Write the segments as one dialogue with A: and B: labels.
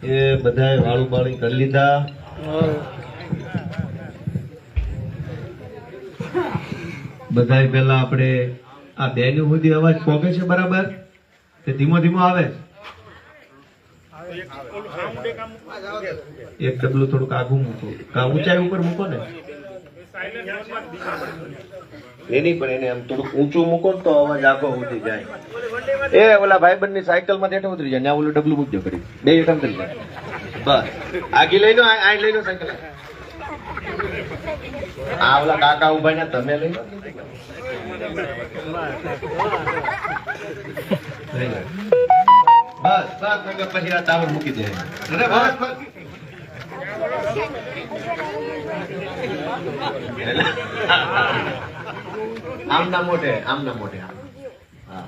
A: એ બધાએ વાળું બાળી કરી લીધા. બધાય પહેલા આપણે આ બેનું સુધી અવાજ પહોંચે છે બરાબર? તે ધીમો ધીમો આવે. એક ડબલું થોડુંક આગું મૂકો, ઊંચાઈ ઉપર મૂકો ને. એની પણ એને આમ થોડુંક ઊંચું મૂકો તો અવાજ આગો ઉતરી જાય. એ ઓલા ભાઈબંધ ની સાયકલ માં હેઠે ઉતરી જાય, ત્યાં ઓલું ડબલું મૂકજો કરી બે કામ કરી જાય. બસ આગી લઈ લો, આ લઈ લો સાયકલ. આ ઓલા કાકા ઉભા ને તમે લઈ લો. બસ બસ પછી આ ટાવર મૂકી દે. અરે બસ બસ આમના મોઢે હા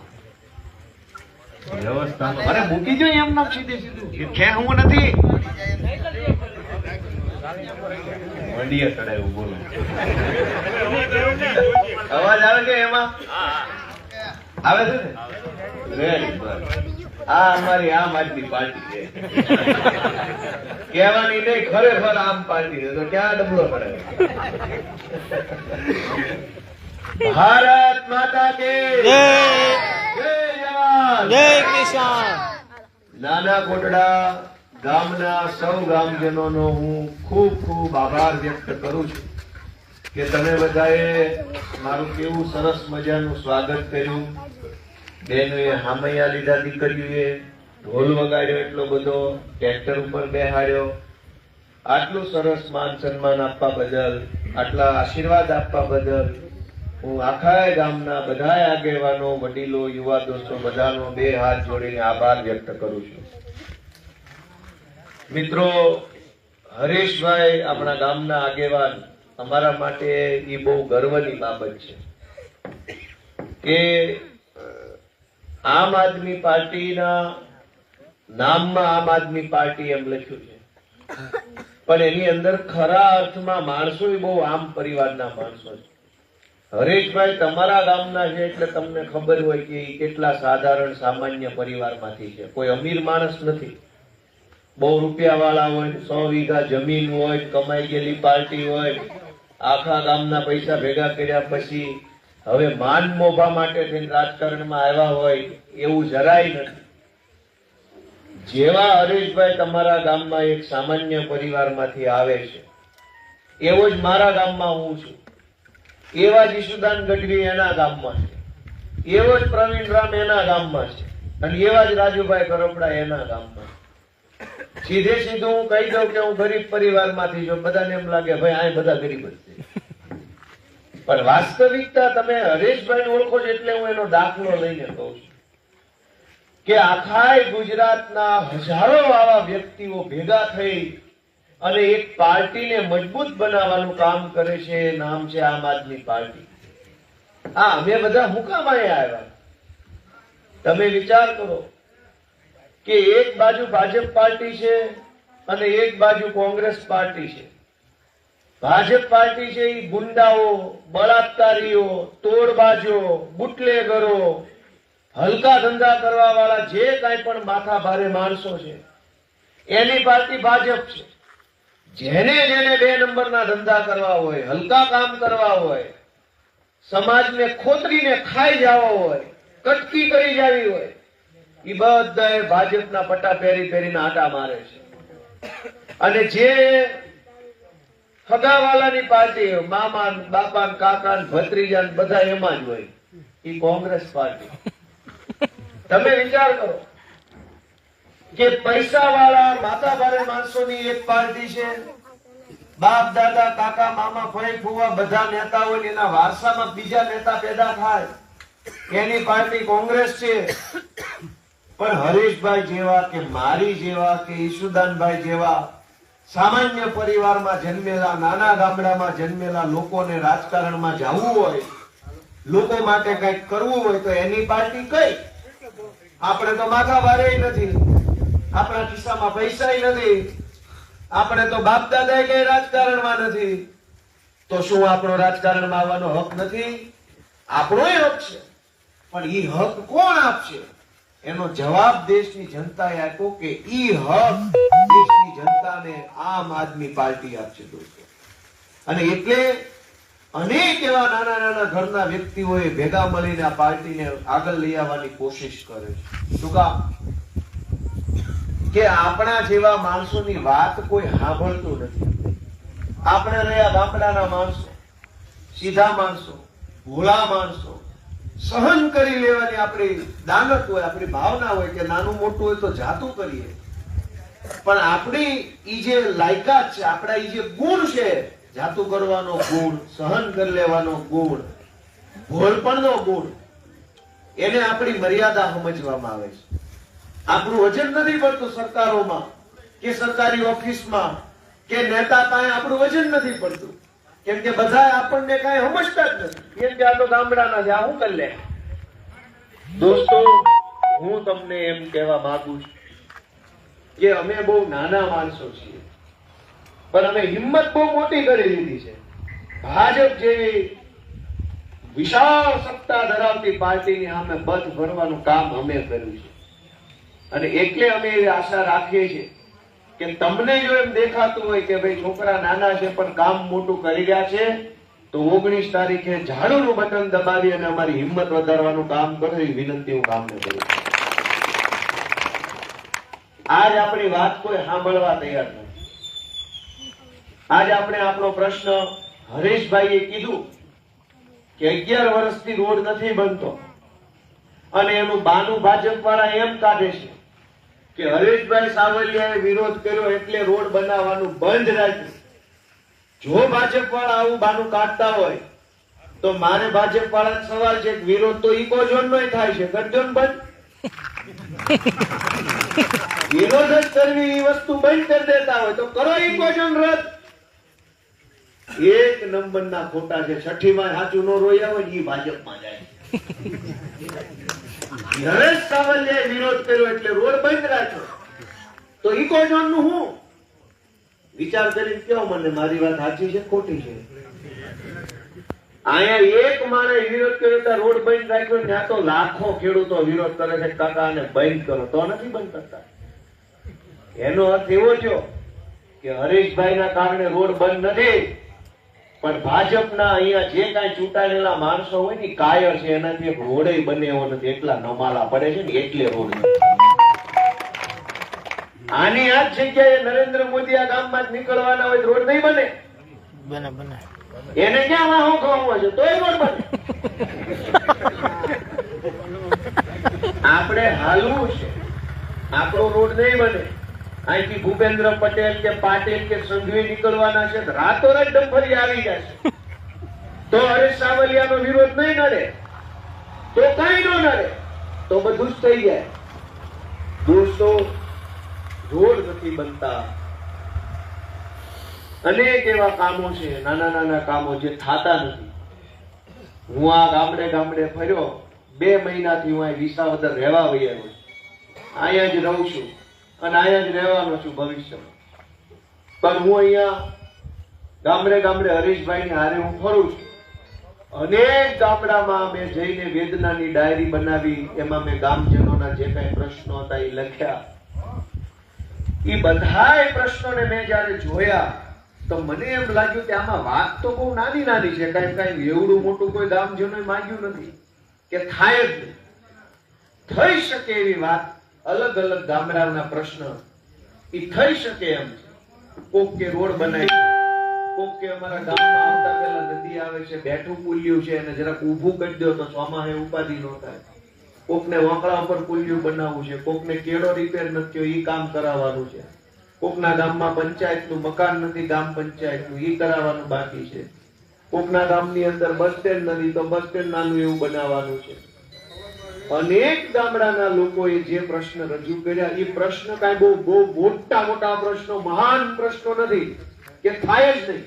A: વ્યવસ્થા. અરે મૂકી જો એમ નામ સીધે સીધું ખેવું નથી. મંડીએ ચડાયું બોલો. અવાજ આવે કે એમાં આવે છે ને? Very good. આ અમારી આમ આદમી પાર્ટી છે. કહેવાની નહીં, ખરેખર આમ પાર્ટી છે. તો ક્યાં ડબલો પડે? ભારત માતા કે જય, જય જવાન, જય કિસાન. નાના કોટડા ગામના સૌ ગામજનોનો હું ખૂબ ખૂબ આભાર વ્યક્ત કરું છું કે તમે બધાએ મારું કેવું સરસ મજાનું સ્વાગત કર્યું. બેનોએ હામૈયા લીધા, દીકરીઓએ ઢોલ વગાડ્યો એટલો બધો, ટ્રેક્ટર ઉપર બેહાડ્યો. આટલું સરસ માન સન્માન આપવા બદલ, આટલા આશીર્વાદ આપવા બદલ હું આખા ગામના બધા આગેવાનો, વડીલો, યુવા દોસ્તો બધાનો બે હાથ જોડીને આભાર વ્યક્ત કરું છું. મિત્રો, હરેશભાઈ આપણા ગામના આગેવાન, અમારા માટે એ બહુ ગર્વની બાબત છે કે આમ આદમી પાર્ટીના નામમાં આમ આદમી પાર્ટી એમ લખ્યું છે, પણ એની અંદર ખરા અર્થમાં માણસો બહુ આમ પરિવારના માણસો છે. હરેશભાઈ તમારા ગામના છે એટલે તમને ખબર હોય કે કેટલા સાધારણ સામાન્ય પરિવારમાંથી છે. કોઈ અમીર માણસ નથી, બહુ રૂપિયા વાળા હોય, 100 વીઘા જમીન હોય, કમાઈ ગયેલી પાર્ટી હોય, આખા ગામના પૈસા ભેગા કર્યા પછી હવે માન મોભા માટે થઈને રાજકારણમાં આવ્યા હોય એવું જરાય નથી. જેવા હરેશભાઈ તમારા ગામમાં એક સામાન્ય પરિવારમાંથી આવે છે, એવો જ મારા ગામમાં હું છું. એવા જ ઈશુદાન ગઢવી એના ગામમાં છે, એવો જ પ્રવીણ રામ એના ગામમાં છે, અને એવા જ રાજુભાઈ કરપડા એના ગામમાં. સીધે સીધું હું કહી દઉં કે હું ગરીબ પરિવારમાંથી છું. બધાને એમ લાગે ભાઈ આ બધા ગરીબ જ છે, પણ વાસ્તવિકતા તમે હરેશભાઈ ઓળખો છો એટલે હું એનો દાખલો લઈને કહું છું કે આખા ગુજરાતના હજારો આવા વ્યક્તિઓ ભેગા થઈ અને એક પાર્ટીને મજબૂત બનાવવાનું કામ કરે છે. નામ છે આમ આદમી પાર્ટી. હા, અમે બધા મુકામ આવ્યા. તમે વિચાર કરો કે એક બાજુ ભાજપ પાર્ટી છે અને એક બાજુ કોંગ્રેસ પાર્ટી છે. ભાજપ પાર્ટી છે એ ગુંડાઓ, બળાત્કારીઓ, તોડબાજો, બુટલેગરો, હલકા ધંધા કરવા વાળા જે કાંઈ પણ માથા ભારે માણસો છે એની પાર્ટી ભાજપ છે. જેને જેને 2 નંબરના ધંધા કરવા હોય, હલકા કામ કરવા હોય, સમાજને ખોતરીને ખાઈ જવા હોય, કટકી કરી જાવી હોય, એ બધા ભાજપના પટ્ટા પહેરી પહેરીને આટા મારે છે. અને જે હગાવાલાની પાર્ટી, મામા, બાપા, કાકા, ભત્રીજા બધા એમાં જ હોય, એ કોંગ્રેસ પાર્ટી. તમે વિચાર કરો કે પૈસા વાળા માથા ભારે માણસોની એક પાર્ટી છે. બાપ દાદા, કાકા, મામા, ફઈ ફુવા બધા નેતા હોય, એના વારસામાં બીજા નેતા પેદા થાય, એની પાર્ટી કોંગ્રેસ છે. પણ હરેશભાઈ જેવા કે મારી જેવા કે ઈશુદાનભાઈ જેવા સામાન્ય પરિવારમાં જન્મેલા, નાના ગામડામાં જન્મેલા લોકોને રાજકારણમાં જવું હોય, લોકો માટે કંઈક કરવું હોય તો એની પાર્ટી કઈ? આપણે તો માથા ભારે નથી, આપણા ખિસ્સામાં પૈસા નથી, આપણે તો બાપ દાદા કઈ રાજકારણમાં નથી, તો શું આપણો રાજકારણમાં આવવાનો હક નથી? આપણો હક છે, પણ ઈ હક કોણ આપશે? એનો જવાબ દેશની જનતાએ આપ્યો કે ઈ હક વાટાને આમ આદમી પાર્ટી આપશે દોસ્તો. અને એટલે અનેક એવા નાના નાના ઘરના વ્યક્તિઓએ ભેગા મળીને આ પાર્ટીને આગળ લઈ આવવાની કોશિશ કરે છે. શું કામ? કે આપણા જેવા માણસોની વાત કોઈ સાંભળતું નથી. આપણે રહ્યા ગામડાના માણસો, સીધા માણસો, ભોળા માણસો, સહન કરી લેવાની આપણી દાનત હોય, આપણી ભાવના હોય કે નાનું મોટું હોય તો જાતું કરીએ. પણ આપણી ઈ જે લાયકાત છે, આપણા ઈ જે ગુણ છે, જાતું કરવાનો ગુણ, સહન કરી લેવાનો ગુણ, ભોળપણનો ગુણ, એને આપણી મર્યાદા સમજવામાં આવે છે. આપણું વજન નથી પડતું સરકારોમાં કે સરકારી ઓફિસમાં કે નેતા પાસે આપણું વજન નથી પડતું. કેમ કે બધા આપણને કઈ સમજતા જ નથી. એમ કે આ તો ગામડાના છે, આ હું કરી લે. દોસ્તો, હું તમને એમ કહેવા માંગુ છું કે અમે બહુ નાના માણસો છીએ, પણ અમે હિંમત બહુ મોટી કરી લીધી છે. ભાજપ જેવી વિશાળ સત્તા ધરાવતી પાર્ટીની સામે બધ ભરવાનું કામ અમે કર્યું છે. અને એટલે અમે એવી આશા રાખીએ છીએ કે તમને જો એમ દેખાતું હોય કે ભાઈ છોકરા નાના છે પણ કામ મોટું કરી રહ્યા છે, તો 19 તારીખે ઝાડુનું બટન દબાવી અને અમારી હિંમત વધારવાનું કામ કરો એવી વિનંતી હું કામને કરું. આજ આપણી વાત કોઈ સાંભળવા તૈયાર નથી. આજ આપણે આપણો પ્રશ્ન, હરેશભાઈએ કીધું કે 11 વર્ષથી રોડ નથી બનતો, અને એનું બાનું ભાજપ વાળા એમ કાઢે છે કે હરેશભાઈ સાવલિયાએ વિરોધ કર્યો એટલે રોડ બનાવવાનું બંધ રાખ્યું. જો ભાજપ વાળા આવું બાનું કાઢતા હોય તો મારે ભાજપ વાળા સવાલ છે, વિરોધ તો ઇકોઝોન નો થાય છે, કરજો ને બંધ. વિરોધ જ કરવી એ વસ્તુ બંધ કરી દેતા હોય તો કરો ઇકોઝોન રદ. એક નંબરના ખોટા છે. 6ઠી માં સાચું નો રોયા હોય એ ભાજપમાં જાય. હરેશ સાવલિયાએ વિરોધ કર્યો એટલે રોડ બંધ રાખ્યો, તો ઇકોઝોન નું હું વિચાર કરીને કેવો મને મારી વાત સાચી છે ખોટી છે? અહીંયા એક મારે વિરોધ કર્યો તો રોડ બંધ રાખ્યો, ત્યાં તો લાખો ખેડૂતો વિરોધ કરે છે કાકા આને બંધ કરો, તો નથી બંધ કરતા. એનો અર્થ એવો થયો કે હરેશભાઈના કારણે રોડ બંધ નથી, પણ ભાજપના અહીંયા જે કાંઈ ચૂંટાયેલા માણસો હોય ને કાયર છે, એનાથી એક રોડ બને એવો નથી. એટલા નમાલા પડે છે ને એટલે રોડ. આની આ જ જગ્યાએ નરેન્દ્ર મોદી આ ગામમાં જ નીકળવાના હોય રોડ નહીં બને. એને ક્યાં વાહો ખવાવો છે તોય રોડ બને. આપણે હાલવું છે, આપણો રોડ નહીં બને. અહીંથી ભૂપેન્દ્ર પટેલ કે પાટીલ કે સંઘવી નીકળવાના છે, રાતોરાત ડંફરી આવી જશે. તો હરેશ સાવલિયાનો વિરોધ નહીં નડે, તો કઈ ન નડે, તો બધું જ થઈ જાય. દોસ્તો, રોડ નથી બનતા. અનેક એવા કામો છે, નાના નાના કામો જે થતા નથી. હું આ ગામડે ગામડે ફર્યો, 2 મહિનાથી હું અહીં વિસાવદર રહેવા વહી આવ્યો. અહીંયા જ રહું છું અને અહીંયા જ રહેવાનો છું ભવિષ્યમાં. પણ હું અહીંયા ગામડે ગામડે હરીશભાઈ હારે હું ફરું છું. અનેક ગામડામાં મેં જઈને વેદનાની ડાયરી બનાવી, એમાં મેં ગામજનોના જે કઈ પ્રશ્નો હતા એ લખ્યા. એ બધાય પ્રશ્નોને મેં જયારે જોયા તો મને એમ લાગ્યું કે આમાં વાત તો બહુ નાની નાની છે, કઈ એવડું મોટું કોઈ ગામજનોએ માંગ્યું નથી કે થાય જ નહીં. થઈ શકે એવી વાત, અલગ અલગ ગામડાના પ્રશ્ન એ થઈ શકે એમ છે. કોક કે રોડ બનાવી, કોક કે અમારા ગામમાં આવતા પહેલા નદી આવે છે, બેઠું પુલ્યું છે અને જરાક ઊભું કરી દો તો ચોમાહે ઉપાધિ ન થાય. કોકને વાંકડા ઉપર પુલ્યું બનાવવું છે, કોકને કેળો રિપેર નથી થયો એ કામ કરાવવાનું છે, કોકના ગામમાં પંચાયતનું મકાન નથી, ગામ પંચાયતનું એ કરાવવાનું બાકી છે, કોકના ગામની અંદર બસ સ્ટેન્ડ નથી તો બસ સ્ટેન્ડ નાનું એવું બનાવવાનું છે. અનેક ગામડાના લોકોએ જે પ્રશ્ન રજૂ કર્યા એ પ્રશ્ન કાંઈ બહુ મોટા મોટા પ્રશ્નો, મહાન પ્રશ્નો નથી કે થાય જ નહીં.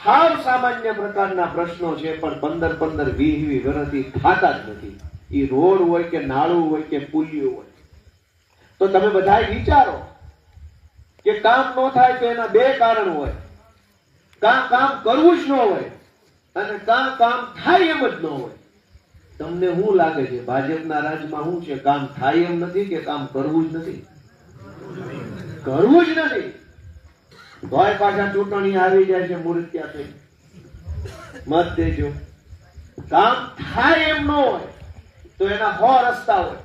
A: હાવ સામાન્ય પ્રકારના પ્રશ્નો છે, પણ 15-15, 20-20 વર્ષથી થતા જ નથી. એ રોડ હોય કે નાળું હોય કે પુલિયું હોય. તો તમે બધા વિચારો કે કામ ન થાય તો એના 2 કારણ હોય. કામ કરવું જ ન હોય અને કામ થાય એમ જ ન હોય. તમને શું લાગે છે ભાજપના રાજમાં શું છે? કામ થાય એમ નથી કે કામ કરવું જ નથી? કરવું જ નથી. તોય પાછા ચૂંટણી આવી જાય છે મૂર્ત્યા થઈ. મત દેજો. કામ થાય એમ ન હોય તો એના 100 રસ્તા હોય.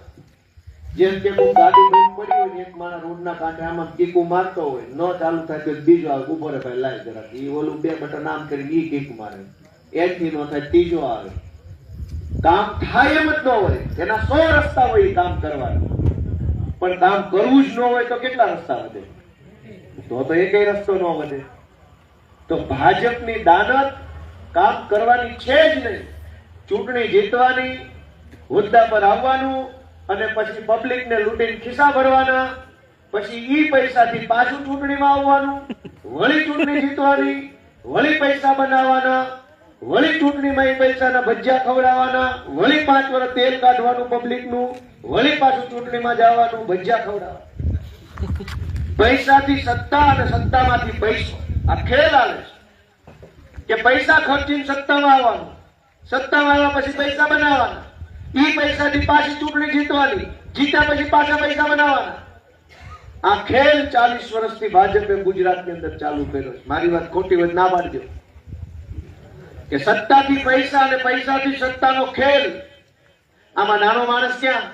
A: જેમ કે કોઈ ગાડી બંધ પડી હોય ને એક માણસ રોડના કાંઠે આમાં કીકુ મારતો હોય, ન ચાલુ થાય તો બીજો આવે, ઉભો રહે ભાઈ લાય જરા, એ ઓલું 2 બટન આમ કરીને ઈ કીક મારે, એથી ન થાય ત્રીજો આવે. કામ થાય એમ જ ન હોય. એના 100 રસ્તા હોય એ કામ કરવાના, પણ કામ કરવું જ ન હોય તો કેટલા રસ્તા વધે? તો એકેય રસ્તો ન વધે. તો ભાજપની દાનત કામ કરવાની છે જ નહીં. ચૂંટણી જીતવાની, હોદ્દા પર આવવાનું અને પછી પબ્લિક ને લૂંટીને ખિસ્સા ભરવાના, પછી ઈ પૈસાથી પાછું ચૂંટણીમાં આવવાનું, વળી ચૂંટણી જીતવાની, વળી પૈસા બનાવવાના, વળી ચૂંટણીમાં એ પૈસાના ભજીયા ખવડાવવાના, વળી 5 વર્ષ તેલ કાઢવાનું પબ્લિકનું, વળી પાછું ચૂંટણીમાં જવાનું, ભજીયા ખવડાવવાના. પૈસાથી સત્તા અને સત્તામાંથી પૈસો, આ ખેલ આવે છે કે પૈસા ખર્ચીને સત્તામાં આવવાનું, સત્તામાં આવ્યા પછી પૈસા બનાવવાના, ઈ પૈસાથી પાછી ચૂંટણી જીતવાની, જીત્યા પછી પાછા પૈસા બનાવવાના. આ ખેલ 40 વર્ષથી ભાજપે ગુજરાતની અંદર ચાલુ કર્યો છે. મારી વાત ખોટી હોય ના પાડજો કે સત્તાથી પૈસા અને પૈસાથી સત્તાનો ખેલ. આમાં નાનો માણસ ક્યાં?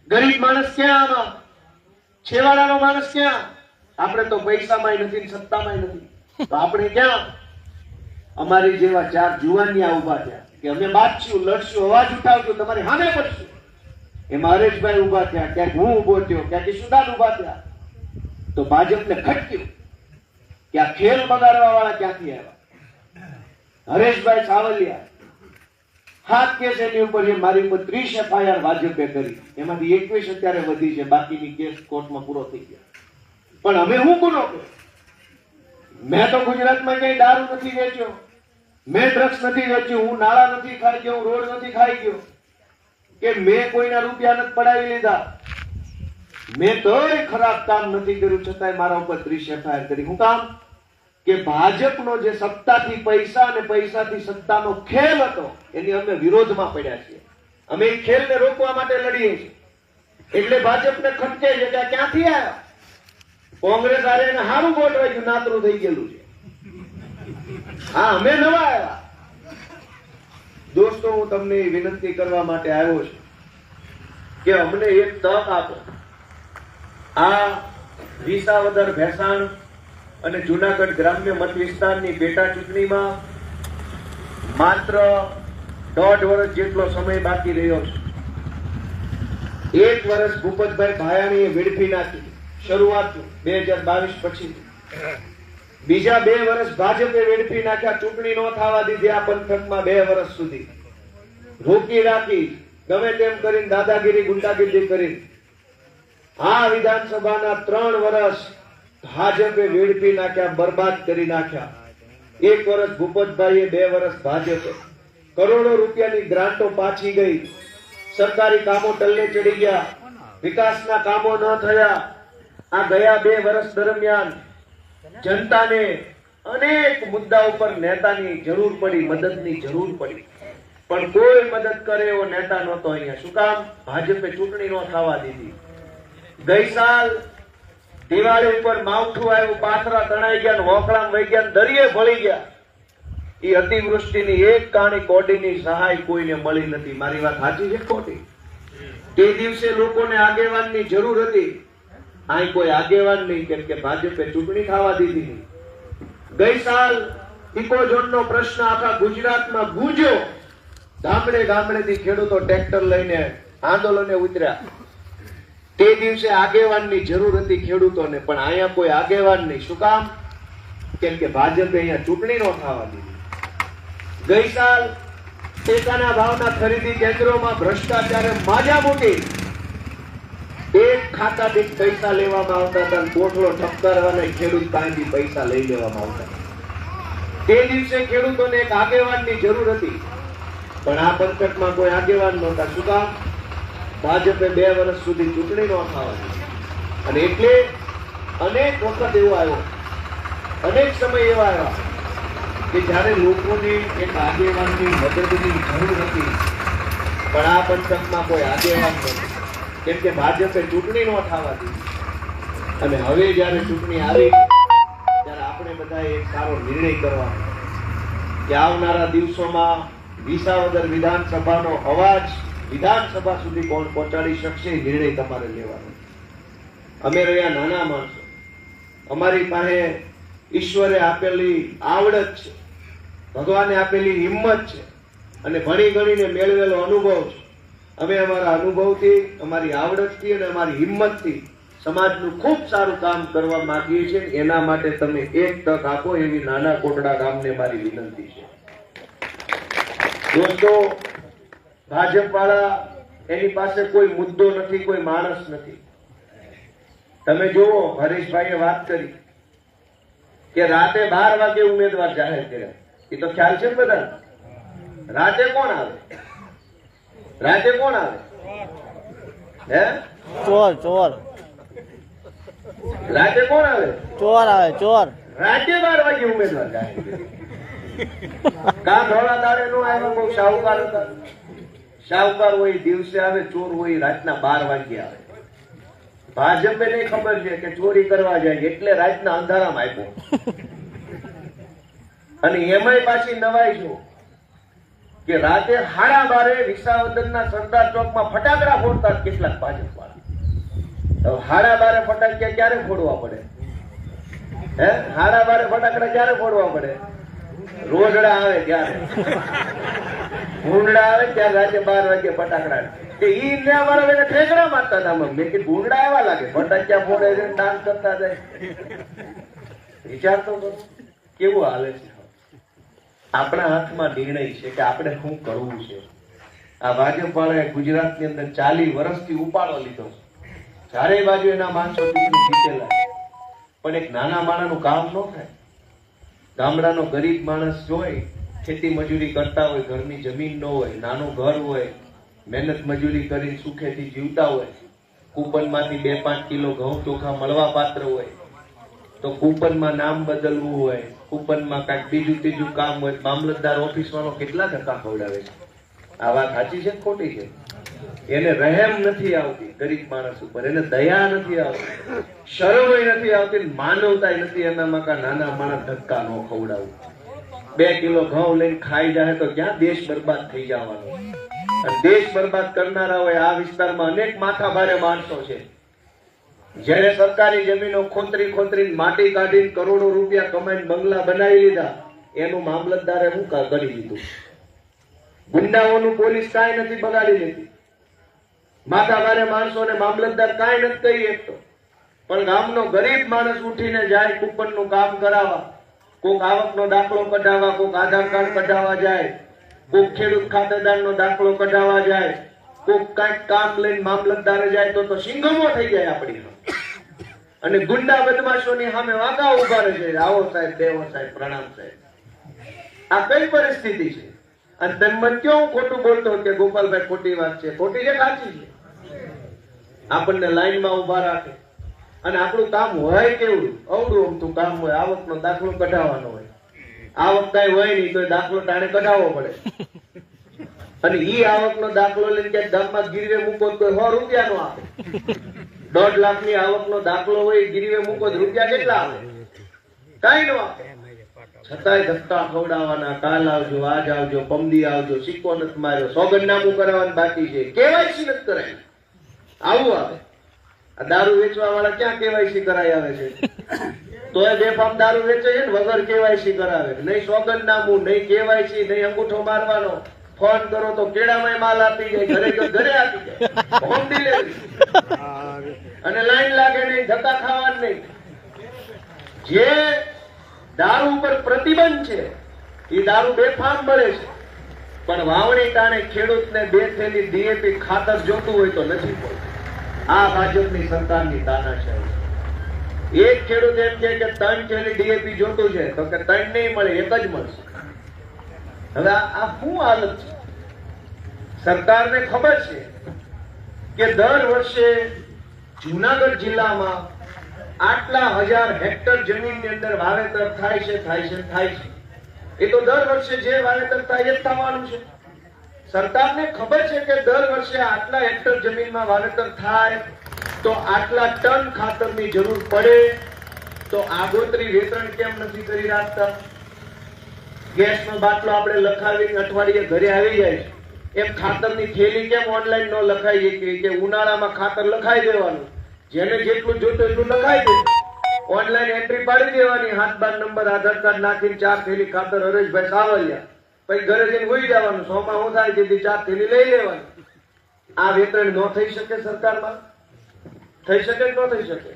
A: ગરીબ માણસ ક્યાં? આમાં છેવાડાનો માણસ ક્યાં? આપણે તો પૈસામાંય નથી, સત્તામાંય નથી, તો આપણે ક્યાં? અમારી જેવા 4 જુવાનિયા ઉભા થયા કે અમે બાજશું, લડશું, અવાજ ઉઠાવશું, તમારી સામે પડશું. એમાં હરેશભાઈ ઉભા થયા, ક્યાંક હું ઉભો થયો, ક્યાંક ઈશુદાન ઉભા થયા. તો ભાજપને ખટક્યું કે આ ખેલ બગાડવા વાળા ક્યાંથી આવ્યા? હરેશભાઈ સાવલિયા 7 કેસ એની ઉપર છે, મારી ઉપર 30 FIR ભાજપે કરી, એમાંથી 21 અત્યારે વધી છે, બાકીની કેસ કોર્ટમાં પૂરો થઈ ગયા. પણ અમે હું ગુનો કર્યો? મેં તો ગુજરાતમાં કઈ દારૂ નથી વેચ્યો, મેં ડ્રગ્સ નથી વેચ્યું, હું નાળા નથી ખાઈ ગયો, હું રોડ નથી ખાઈ ગયો, કે મેં કોઈના રૂપિયા નથી પડાવી લીધા, મેં તોય ખરાબ કામ નથી કર્યું, છતાંય મારા ઉપર 30 FIR કરી. હું કામ? કે ભાજપનો જે સત્તાથી પૈસા અને પૈસાથી સત્તાનો ખેલ હતો એની અમે વિરોધમાં પડ્યા છીએ. અમે એ ખેલને રોકવા માટે લડીએ છીએ. એટલે ભાજપને ખટકે છે કે ક્યાંથી આવ્યા? કોંગ્રેસ આરે એને સારું વોટ વાગ્યું, નાતરું થઈ ગયેલું છે. હા, અમે નવા આવ્યા. દોસ્તો, હું તમને વિનંતી કરવા માટે આવ્યો છું કે અમને એક તક આપો. આ વિસાવદર, ભેસાણ અને જુનાગઢ ગ્રામ્ય મત વિસ્તારની પેટા ચૂંટણીમાં માત્ર 1.5 વર્ષ જેટલો સમય બાકી રહ્યો છે. 1 વર્ષ ભૂપતભાઈ ભાયાણીએ વેડફી નાખી શરૂઆત 2022 પછી. બીજા 2 વર્ષ ભાજપે વેડફી નાખ્યા, ચૂંટણી ન થવા દીધી આ પંથકમાં 2 વર્ષ સુધી. રોકી રાખી, ગમે તેમ કરીને દાદાગીરી, ગુંડાગીરી કરી. આ વિધાનસભાના 3 વર્ષ ભાજપે વેડફી નાખ્યા, બરબાદ કરી નાખ્યા. 1 વર્ષ ભૂપતભાઈએ, 2 વર્ષ ભાજપે. કરોડો રૂપિયાની ગ્રાન્ટો પાછી ગઈ, સરકારી કામો ટલ્લે ચડી ગયા, વિકાસના કામો ન થયા. આ ગયા 2 વર્ષ દરમિયાન જનતાને અનેક મુદ્દા ઉપર નેતાની જરૂર પડી, મદદની જરૂર પડી, પણ કોઈ મદદ કરે એવો નેતા નહોતો અહીંયા. શું કામ? ભાજપે ચૂંટણી ન થવા દીધી. ગઈ સાલ દિવાળી ઉપર માવઠું આવ્યું, પાથરા તણાઈ ગયા, વોકળામ વહી ગયા, દરિયે ભળી ગયા. એ અતિવૃષ્ટિની એક કાણી કોડીની સહાય કોઈને મળી નથી. મારી વાત સાચી છે ખોટી? તે દિવસે લોકોને આગેવાનની જરૂર હતી, અહીં કોઈ આગેવાન નહીં, કેમ કે ભાજપે ચૂંટણી થવા દીધી નહીં. ગઈ સાલ ઇકોઝોનનો પ્રશ્ન આખા ગુજરાતમાં ગુંજ્યો. ગામડે ગામડેથી ખેડૂતો ટ્રેક્ટર લઈને આંદોલને ઉતર્યા. તે દિવસે આગેવાનની જરૂર હતી ખેડૂતોને, પણ અહીંયા કોઈ આગેવાન નહીં. શું કામ? કેમ કે ભાજપે અહીંયા ચૂંટણી ન થવા દીધી. ગઈ સાલ ટેકાના ભાવના ખરીદી કેન્દ્રોમાં ભ્રષ્ટાચારે માજા મૂકી. એક ખાતા દીઠ પૈસા લેવામાં આવતા હતા, કોઠલો ઠપકારવાના ખેડૂત પાસેથી પૈસા લઈ લેવામાં આવતા. તે દિવસે ખેડૂતોને એક આગેવાનની જરૂર હતી, પણ આ પંથકમાં કોઈ આગેવાન નહોતા. શું કામ? ભાજપે 2 વર્ષ સુધી ચૂંટણી ન થવા દીધી. અને એટલે અનેક વખત એવો આવ્યો, અનેક સમય એવા આવ્યા કે જયારે લોકોને એક આગેવાનની મદદની જરૂર હતી, પણ આ પંથકમાં કોઈ આગેવાન નથી, કેમ કે ભાજપે ચૂંટણી ન થવા દીધી. અને હવે જ્યારે ચૂંટણી આવી ત્યારે આપણે બધા એક સારો નિર્ણય કરવાનો કે આવનારા દિવસોમાં વિસાવદર વિધાનસભાનો અવાજ વિધાનસભા સુધી કોણ પહોંચાડી શકશે એ નિર્ણય તમારે લેવાનો. અમે રહ્યા નાના માણસો, અમારી પાસે ઈશ્વરે આપેલી આવડત છે, ભગવાને આપેલી હિંમત છે અને ભણી ગણીને મેળવેલો અનુભવ છે. અમે અમારા અનુભવથી, અમારી આવડતથી અને અમારી હિંમતથી સમાજનું ખૂબ સારું કામ કરવા માંગીએ છીએ. એના માટે તમે એક તક આપો એવી નાના કોટડા ગામને મારી વિનંતી છે. દોસ્તો, ભાજપ વાળા એની પાસે કોઈ મુદ્દો નથી, કોઈ માણસ નથી. તમે જુઓ, હરેશભાઈએ વાત કરી કે રાતે 12 વાગે ઉમેદવાર જાહેર કર્યા. એ તો ખ્યાલ છે ને બધા. રાતે કોણ આવે? રાતે કોણ આવે? હે?
B: ચોર ચોર
A: રાતે કોણ આવે?
B: ચોર આવે, ચોર.
A: રાતે 12 વાગે ઉમેદવાર જાહેર કર્યા. કા ધોળા દાડે નો આવ્યો? કોઈ શાહુકાર હતા? શાહુકાર હોય દિવસે આવે, ચોર હોય રાતના 12 વાગે આવે. ભાજપને નહીં ખબર છે કે ચોરી કરવા જાય એટલે રાતના અંધારામાં આપ્યો. અને એમાંય પાછી નવાઈ છો કે રાતે 12:30 વિસાવદરના સરદાર ચોકમાં ફટાકડા ફોડતા કેટલાક ભાજપ વાળા. 12:30 ફટાકડા ક્યારે ફોડવા પડે? હે? 12:30 ફટાકડા ક્યારે ફોડવા પડે? રોજડા આવે ત્યારે, ભૂંડડા આવે ત્યારે રાતે 12 વાગે ફટાકડા. ઈ ને અમારા વેલા ઠેકડા મારતા હતા. મેં કીધું ભૂંડા એવા લાગે, ફટાકડા ફોડે છે, ડાન્સ કરતા જાય. વિચાર તો કરો કેવું હાલે છે. આપણા હાથમાં નિર્ણય છે કે આપણે શું કરવું છે. આ ભાજપ વાળાએ ગુજરાતની અંદર 40 વર્ષથી ઉપાડો લીધો. ચારે બાજુ એના માણસો જીતેલા, પણ એક નાના માણસનું કામ ન થાય. ગામડાનો ગરીબ માણસ જોઈ ખેતી મજૂરી કરતા હોય, ઘરની જમીન ન હોય, નાનું ઘર હોય, મહેનત મજૂરી કરી સુખેથી જીવતા હોય, કૂપનમાંથી 2-5 કિલો ઘઉં ચોખા મળવા પાત્ર હોય, તો કૂપનમાં નામ બદલવું હોય, કૂપનમાં કાંઈક બીજું ત્રીજું કામ હોય, મામલતદાર ઓફિસ વાળો કેટલા ધક્કા ખવડાવે છે. આ વાત સાચી છે ખોટી છે? એને રહેમ નથી આવતી ગરીબ માણસ ઉપર, એને દયા નથી આવતી, શરમ નથી આવતી, માનવતા નથી. એનામાં કા નાના માણસ ધક્કા ન ખવડાવું. 2 કિલો ઘઉં લઈને ખાઈ જાય તો ક્યાં દેશ બરબાદ થઈ જવાનો. અને દેશ બરબાદ કરનારા હોય આ વિસ્તારમાં અનેક માથા ભારે માણસો છે. જયારે સરકારી જમીનો ખોતરી માટી કાઢીને કરોડો રૂપિયા કમાઈને બંગલા બનાવી લીધા, એનું મામલતદારે શું કરી લીધું? ગુંડાઓનું પોલીસ કાંઈ નથી બગાડી લીધી. માથા ભારે માણસોને મામલતદાર કાંઈ નથી કહી શકતો. પણ ગામનો ગરીબ માણસ ઉઠીને જાય કૂપનનું કામ કરાવવા, કોક આવકનો દાખલો કઢાવવા, કોક આધાર કાર્ડ કઢાવવા જાય, કોક ખેડૂત ખાતેદારનો દાખલો કઢાવવા જાય, કોક કાંઈક કામ લઈને મામલતદારે જાય તો સિંગમો થઈ જાય આપણી. અને ગુંડા બદમાશોની સામે વાંકા ઉભા રહે છે, આવો સાહેબ, દેવો સાહેબ, પ્રણામ સાહેબ. આ કઈ પરિસ્થિતિ છે? અને તેમ ક્યાં ખોટું બોલતો કે ગોપાલભાઈ ખોટી વાત છે? ખોટી છે સાચી છે? આપણને લાઈનમાં ઉભા રાખે અને આપણું કામ હોય કેવું? અવડું અમતું કામ હોય, આવકનો દાખલો કઢાવવાનો હોય. આવક કઈ હોય નહીં તો દાખલો ટાણે કઢાવવો પડે. અને ઈ આવકનો દાખલો લઈને ક્યાંક ગામમાં ગીરવે મૂકો તો 100 રૂપિયાનો આવે. 1.5 લાખની આવકનો દાખલો હોય, ગીરવે મૂકો તો રૂપિયા કેટલા આવે? કઈ નો આવે. છતાંય ધક્કા ખવડાવવાના, કાલ આવજો, આજ આવજો, પમદી આવજો, સિક્કો નથી માર્યો, સોગંદનામું કરાવવાનું બાકી છે, કેવાયસી નથી કરાય. આવું આવે. આ દારૂ વેચવા વાળા ક્યાં કેવાયસી કરાય આવે છે? તોય બેફામ દારૂ વેચે છે ને વગર કેવાયસી કરાવે. નહીં સોગંદનામું, નહીં કેવાયસી, નહીં અંગૂઠો મારવાનો. ફોન કરો તો કેળામાં માલ આપી જાય, ઘરે આપી જાય, હોમ ડિલિવરી. અને લાઈન લાગે નહીં, ધક્કા ખાવાનું નહીં. જે દારૂ ઉપર પ્રતિબંધ છે એ દારૂ બેફામ મળે છે, પણ વાવણી ટાણે ખેડૂતને 2 થેલી ડીએપી ખાતર જોતું હોય તો નથી મળતું. આ ભાજપની સરકારની તાનાશાહી. એક ખેડૂત એમ કે 3 થેલી ડીએપી જોતું છે તો કે 3 નહીં મળે, 1 જ મળશે. હવે આ શું હાલત છે? સરકારને ખબર છે કે દર વર્ષે જુનાગઢ જિલ્લામાં આટલા 1000 હેક્ટર જમીનની અંદર વાવેતર થાય છે. એ તો દર વર્ષે જે વાવેતર થાય એ થવાનું છે. સરકારને ખબર છે કે દર વર્ષે આટલા હેક્ટર જમીનમાં વાવેતર થાય તો આટલા ટન ખાતરની જરૂર પડે તો આગોતરી વેતરણ કેમ નથી કરી રાખતા? ગેસનો બાટલો આપણે લખાવીને અઠવાડિયે ઘરે આવી જાય એમ ખાતરની થેલી કેમ ઓનલાઈન ન લખાઈ કે ઉનાળામાં ખાતર લખાઈ દેવાનું, જેને જેટલું જોતું એટલું લખાઈ દે, ઓનલાઈન એન્ટ્રી પાડી દેવાની, 7-12 નંબર આધાર કાર્ડ નાખીને 4 થેલી ખાતર હરેશભાઈ સાવલિયા, પછી ઘરે જઈને હોઈ જવાનું, 100 માં હું થાય તેથી 4 થેલી લઈ લેવાની. આ વેતરણ ન થઈ શકે સરકારમાં? થઈ શકે કે ન થઈ શકે?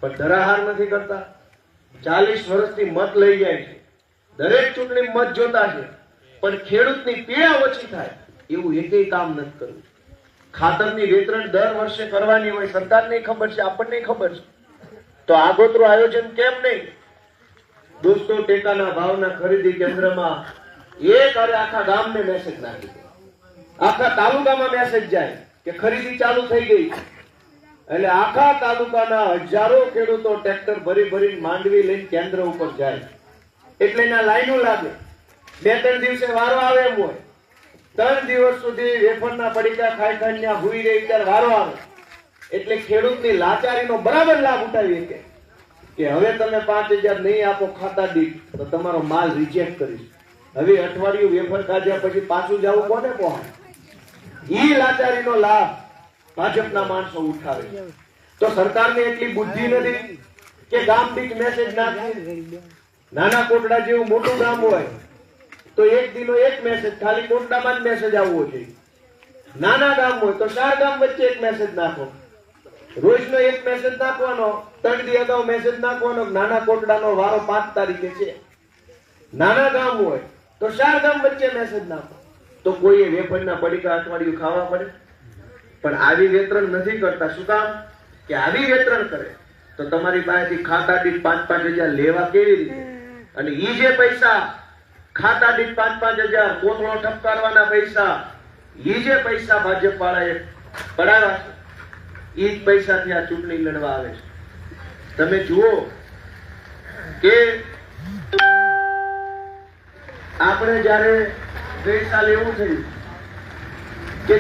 A: પણ ધરાહાર નથી કરતા. 40 વર્ષથી મત લઈ જાય છે, દરેક ચૂંટણી મત જોતા છે, પણ ખેડૂતની પીડા ઓછી થાય એવું એકેય કામ નથી કરવું. ખાતરની વેતરણ દર વર્ષે કરવાની હોય, સરકારને ખબર છે, આપણને ખબર છે, તો આગોતરું આયોજન કેમ નહીં? દોસ્તો, ટેકાના ભાવના ખરીદી કેન્દ્રમાં એક આખા ગામને મેસેજ નાખી દે, આખા તાલુકામાં મેસેજ જાય કે ખરીદી ચાલુ થઈ ગઈ, એટલે આખા તાલુકાના હજારો ખેડૂતો ટ્રેક્ટર ભરી ભરીને માંડવી લઈને કેન્દ્ર ઉપર જાય, એટલે એના લાઈનો લાગે. 2-3 દિવસે વારો આવે એમ હોય, 3 દિવસ સુધી વેફરના પડીકા ખાઈ ખાઈને હુઈ રહી, ત્યારે વારો આવે, એટલે ખેડૂતની લાચારીનો બરાબર લાભ ઉઠાવી શકે કે હવે તમે 5000 નહીં આપો ખાતા દીઠ તો તમારો માલ રિજેક્ટ કરીશ. હવે અઠવાડિયું વેફર ખાધ્યા પછી પાછું જવું કોને પહોંચે? ઈ લાચારીનો લાભ ભાજપના માણસો ઉઠાવે. તો સરકારને એટલી બુદ્ધિ નથી કે ગામ દીઠ મેસેજ નાખે. નાના કોટડા જેવું મોટું ગામ હોય તો એક દિનો એક મેસેજ, ખાલી કોટડામાં જ મેસેજ આવવો જોઈએ. નાના ગામ હોય તો 4 ગામ વચ્ચે એક મેસેજ નાખો, રોજનો એક મેસેજ નાખવાનો, 3 દી અગાઉ મેસેજ નાખવાનો, નાના કોટડાનો વારો 5 તારીખે છે. નાના ગામ હોય તો 4 ગામ વચ્ચે મેસેજ નાખો, તો કોઈએ વેફરના પડીકા અઠવાડિયું ખાવા પડે? પણ આવી વેતરણ નથી કરતા. શું કામ? કે આવી વેતરણ કરે તો તમારી પાસેથી ખાતા દીઠ 5-5 હજાર લેવા કેવી રીતે? અને ઈ જે પૈસા ખાતા દીઠ 5-5 હજાર કોથળો ઠપકારવાના પૈસા, ઈ જે પૈસા ભાજપ વાળાએ પડાવ્યા છે, ઈ જ પૈસાથી આ ચૂંટણી લડવા આવે છે. તમે જુઓ કે આપણે જયારે ગઈ સાલ એવું થયું કે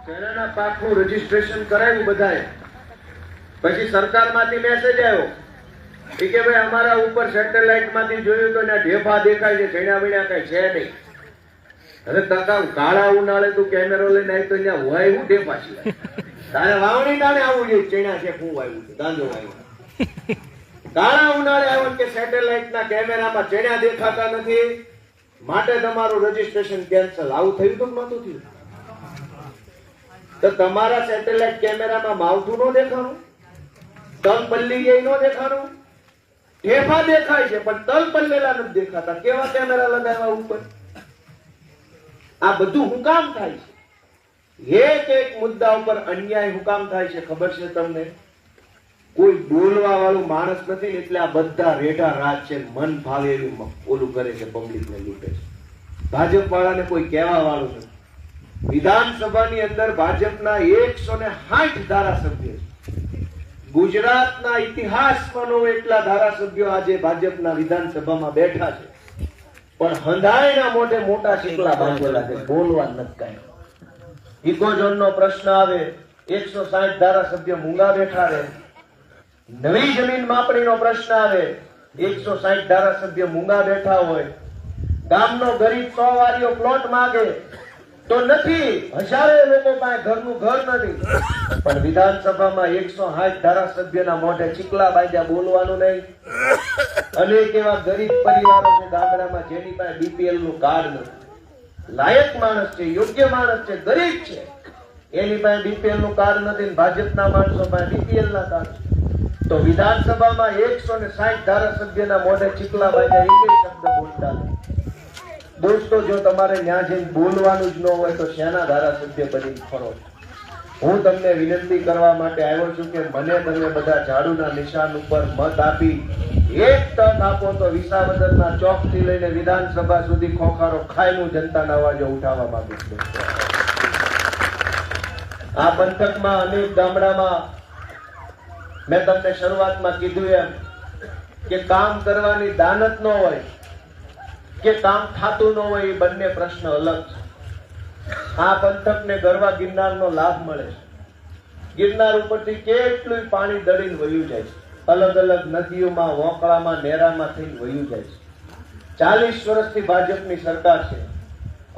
A: ચણાના પાકનું રજીસ્ટ્રેશન કરાવ્યું બધાએ, પછી સરકારમાંથી મેસેજ આવ્યો કે ભાઈ અમારા ઉપર સેટેલાઇટ માંથી જોયું તો એના ઢેફા દેખાય છે, ચણા બીણા કઈ છે નહીં. હવે કાકા કાળા ઉનાળે તું કેમેરો લઈને આવી તો ત્યાં હોય એવું ઢેફા છે, તારે વાવણી દાણે આવવું જોઈએ, ચણા છે શું આવ્યું છે, ગાંજો આવ્યો. કાળા ઉનાળે આવ્યો કે સેટેલાઇટ ના કેમેરામાં ચણા દેખાતા નથી, માટે તમારું રજીસ્ટ્રેશન કેન્સલ. આવું થયું તો નતું થયું? તો તમારા સેટેલાઇટ કેમેરામાં માવઠું નો દેખાણું, તલ પલ્લી ગઈ નો દેખાણું, ઢેફા દેખાય છે પણ તલ પલ્લેલા નથી દેખાતા. કેવા કેમેરા લગાવ્યા ઉપર? આ બધું હું કામ થાય છે? એક મુદ્દા ઉપર અન્યાય હું કામ થાય છે ખબર છે તમને? કોઈ બોલવા વાળું માણસ નથી ને એટલે આ બધા રેઢા રાજ છે, મન ભાવે એવું ઓલું કરે છે, પબ્લિક ને લૂંટે છે. ભાજપ વાળાને કોઈ કહેવા વાળું નથી. વિધાનસભાની અંદર ભાજપના 160 ધારાસભ્યો છે. ગુજરાતના ઇતિહાસમાં નો એટલા ધારાસભ્યો આજે ભાજપના વિધાનસભામાં બેઠા છે, પણ હંધાયના મોઢે મોટા શીકલા બાંધેલા છે, બોલવા નથી કાંઈ. ઇકોઝોનનો પ્રશ્ન આવે, 160 ધારાસભ્ય મૂંગા બેઠા રહે. નવી જમીન માપણીનો પ્રશ્ન આવે, 160 ધારાસભ્ય મૂંગા બેઠા હોય. ગામનો ગરીબ 100 વારીઓ પ્લોટ માંગે તો નથી, હજારો લોકો પાસે ઘરનું ઘર નથી, પણ વિધાનસભામાં 160 ધારાસભ્યના મોઢે ચીકલા બાંધ્યા, બોલવાનું નહીં. અનેક એવા ગરીબ પરિવારો છે ગામડામાં જેની પાસે બીપીએલ નું કાર્ડ નથી. લાયક માણસ છે, યોગ્ય માણસ છે, ગરીબ છે, એની પાસે બીપીએલ નું કાર્ડ નથી, ભાજપના માણસો પાસે બીપીએલ ના કાર્ડ છે. તો વિધાનસભામાં 160 ધારાસભ્યના મોઢે ચીકલા બાંધ્યા, એક શબ્દ બોલતા નથી. દોસ્તો, જો તમારે ન્યા જઈને બોલવાનું જ ન હોય તો શેના ધારાસભ્ય બની ફરો? હું તમને વિનંતી કરવા માટે આવ્યો છું કે મને તમે બધા ઝાડુના નિશાન ઉપર મત આપી એક તક આપો તો વિસાવદરના ચોક થી લઈને વિધાનસભા સુધી ખોખારો ખાઈનું જનતાના અવાજો ઉઠાવવા માંગુ છું. આ પંથકમાં અનેક ગામડામાં મેં તમને શરૂઆતમાં કીધું એમ કે કામ કરવાની દાનત ન હોય કે કામ થતું ન હોય, એ બંને પ્રશ્ન અલગ છે. આ પંથકને ગરવા ગિરનારનો લાભ મળે છે. ગિરનાર ઉપરથી કેટલું પાણી દળીને વયું જાય છે, અલગ અલગ નદીઓમાં, વોકળામાં, નેરામાં થઈને વયું જાય છે. 40 વર્ષથી ભાજપની સરકાર છે.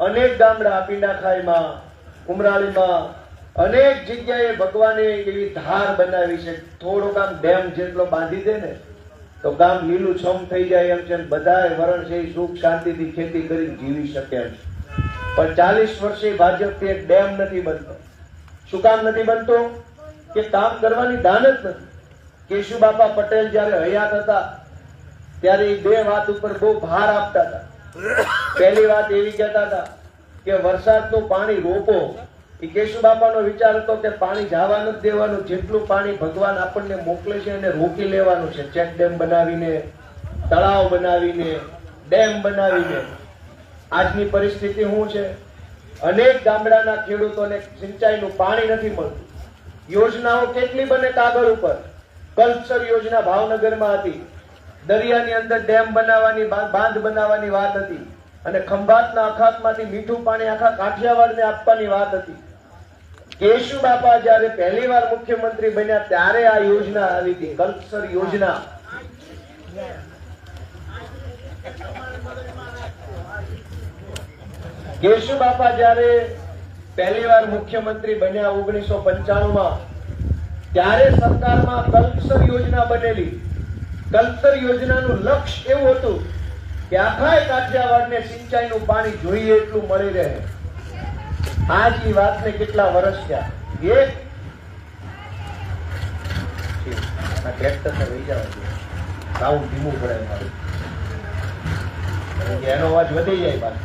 A: અનેક ગામડા, પીંડાખાઈમાં, ઉમરાળીમાં, અનેક જગ્યાએ ભગવાને એવી ધાર બનાવી છે. થોડોક આમ ડેમ જેટલો બાંધી દે ને તો ગામ લીલુંછમ થઈ જાય એમ છે. બધાએ વરણ છે સુખ શાંતિથી ખેતી કરીને જીવી શકે એમ છે. પણ 40 વર્ષે ભાજપથી એક ડેમ નથી બનતો. શું કામ નથી બનતો? કે કામ કરવાની દાન જ નથી. કેશુબાપા પટેલ જયારે હયાત હતા ત્યારે એ બે વાત ઉપર બહુ ભાર આપતા હતા. પહેલી વાત એવી કહેતા હતા કે વરસાદનું પાણી રોકો. એ કેશુબાપાનો વિચાર હતો કે પાણી જવા નથી દેવાનું, જેટલું પાણી ભગવાન આપણને મોકલે છે એને રોકી લેવાનું છે. ચેક ડેમ બનાવીને, તળાવ બનાવીને, ડેમ બનાવીને. આજની પરિસ્થિતિ શું છે? અનેક ગામડાના ખેડૂતોને સિંચાઈનું પાણી નથી મળતું. યોજનાઓ કેટલી બને કાગળ ઉપર. કલ્પસર યોજના ભાવનગરમાં હતી. દરિયાની અંદર ડેમ બનાવવાની, બાંધ બનાવવાની વાત હતી અને ખંભાતના અખાતમાંથી મીઠું પાણી આખા કાઠિયાવાડને આપવાની વાત હતી. કેશુબાપા જયારે પહેલી વાર મુખ્યમંત્રી બન્યા ત્યારે આ યોજના આવી હતી, કલ્પસર યોજના. કેશુબાપા જયારે પહેલી વાર મુખ્યમંત્રી બન્યા 1995માં, ત્યારે સરકારમાં કલ્પસર યોજના બનેલી. કલ્પસર યોજનાનું લક્ષ્ય એવું હતું કે આખા કાઠિયાવાડને સિંચાઈનું પાણી જોઈએ એટલું મળી રહે. આજ ની વાતને કેટલા વર્ષ થયા? એક ટ્રેક્ટર ને લઈ જવા દે, સાઉન્ડ ધીમું પડે મારું, એનો અવાજ વધી જાય પાછો.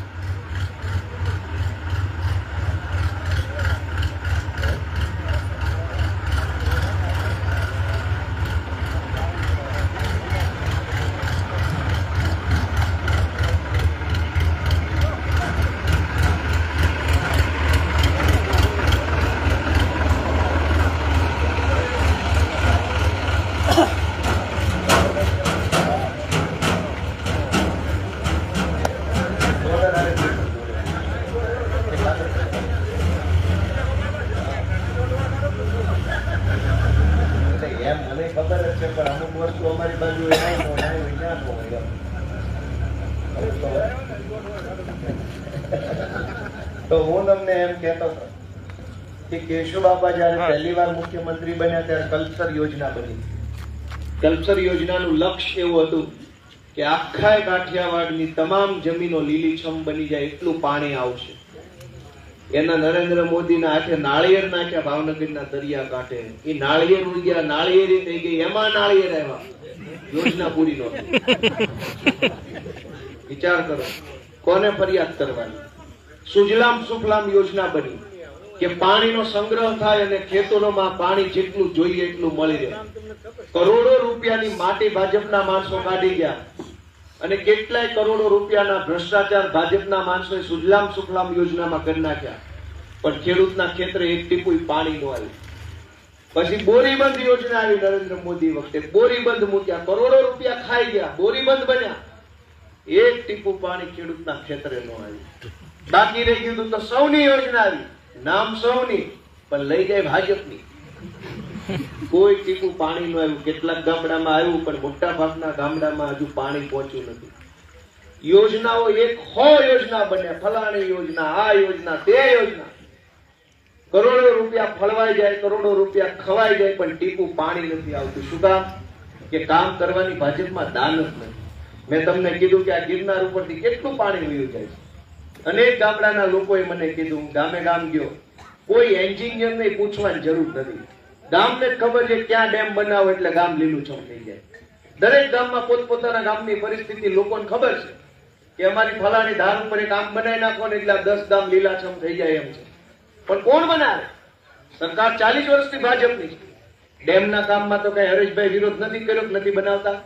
A: મને ખબર જ છે પણ અમુક વસ્તુ અમારી બાજુ તો હું તમને એમ કહેતો હતો કે કેશુબાપા જયારે પહેલી વાર મુખ્યમંત્રી બન્યા ત્યારે કલ્પસર યોજના બની. કલ્પસર યોજનાનું લક્ષ્ય એવું હતું કે આખા કાઠિયાવાડની તમામ જમીનો લીલીછમ બની જાય એટલું પાણી આવશે. એના નરેન્દ્ર મોદીના હાથે નાળિયેર નાખ્યા ભાવનગરના દરિયા કાંઠે. એ નાળિયેર ઉગ્યા, નાળિયેરી થઈ ગઈ, એમાં નાળિયેર આવ્યા. યોજના પૂરી નહોતી. વિચાર કરો, કોને ફરિયાદ કરવાની? સુજલામ સુફલામ યોજના બની કે પાણીનો સંગ્રહ થાય અને ખેતરોમાં પાણી જેટલું જોઈએ એટલું મળી રહે. કરોડો રૂપિયાની માટી ભાજપના માણસો કાઢી ગયા અને કેટલાય કરોડો રૂપિયાના ભ્રષ્ટાચાર ભાજપના માણસોએ સુજલામ સુફલામ યોજનામાં કરી નાખ્યા. પણ ખેડૂતના ખેતરે એક ટીપું પાણી ન આવ્યું. પછી બોરીબંધ યોજના આવી નરેન્દ્ર મોદી વખતે. બોરીબંધ મૂક્યા, કરોડો રૂપિયા ખાઈ ગયા, બોરીબંધ બન્યા, એક ટીપું પાણી ખેડૂતના ખેતરે ન આવ્યું. બાકી રહી ગયું તો સૌની યોજના આવી, નામ સૌની પણ લઈ જાય ભાજપની. કોઈ ટીપું પાણી નું આવ્યું. કેટલાક ગામડામાં આવ્યું પણ મોટા ભાગના ગામડામાં હજુ પાણી પહોંચ્યું નથી. યોજનાઓ 100 યોજના બને, ફલાણી યોજના, આ યોજના, તે યોજના. કરોડો રૂપિયા ફળવાઈ જાય, કરોડો રૂપિયા ખવાઈ જાય પણ ટીપું પાણી નથી આવતું. શું કામ? કે કામ કરવાની ભાજપમાં દાન જ નથી. મેં તમને કીધું કે આ ગિરનાર ઉપરથી કેટલું પાણી વયું જાય છે. અનેક ગામડાના લોકોએ મને કીધું, ગામે ગામ ગયો, કોઈ એન્જિનિયરને પૂછવાની જરૂર નથી. ગામને જ ખબર છે ક્યાં ડેમ બનાવો એટલે ગામ લીલુંછમ થઈ જાય. દરેક ગામમાં પોતપોતાના ગામની પરિસ્થિતિ લોકોને ખબર છે કે અમારી ફલાણી ધાર ઉપર એક આમ બનાવી નાખો ને એટલે 10 ગામ લીલાછમ થઈ જાય એમ છે. પણ કોણ બનાવે? સરકાર 40 વર્ષથી ભાજપની છે. ડેમના કામમાં તો કઈ હરેશભાઈ વિરોધ નથી કર્યો, નથી બનાવતા.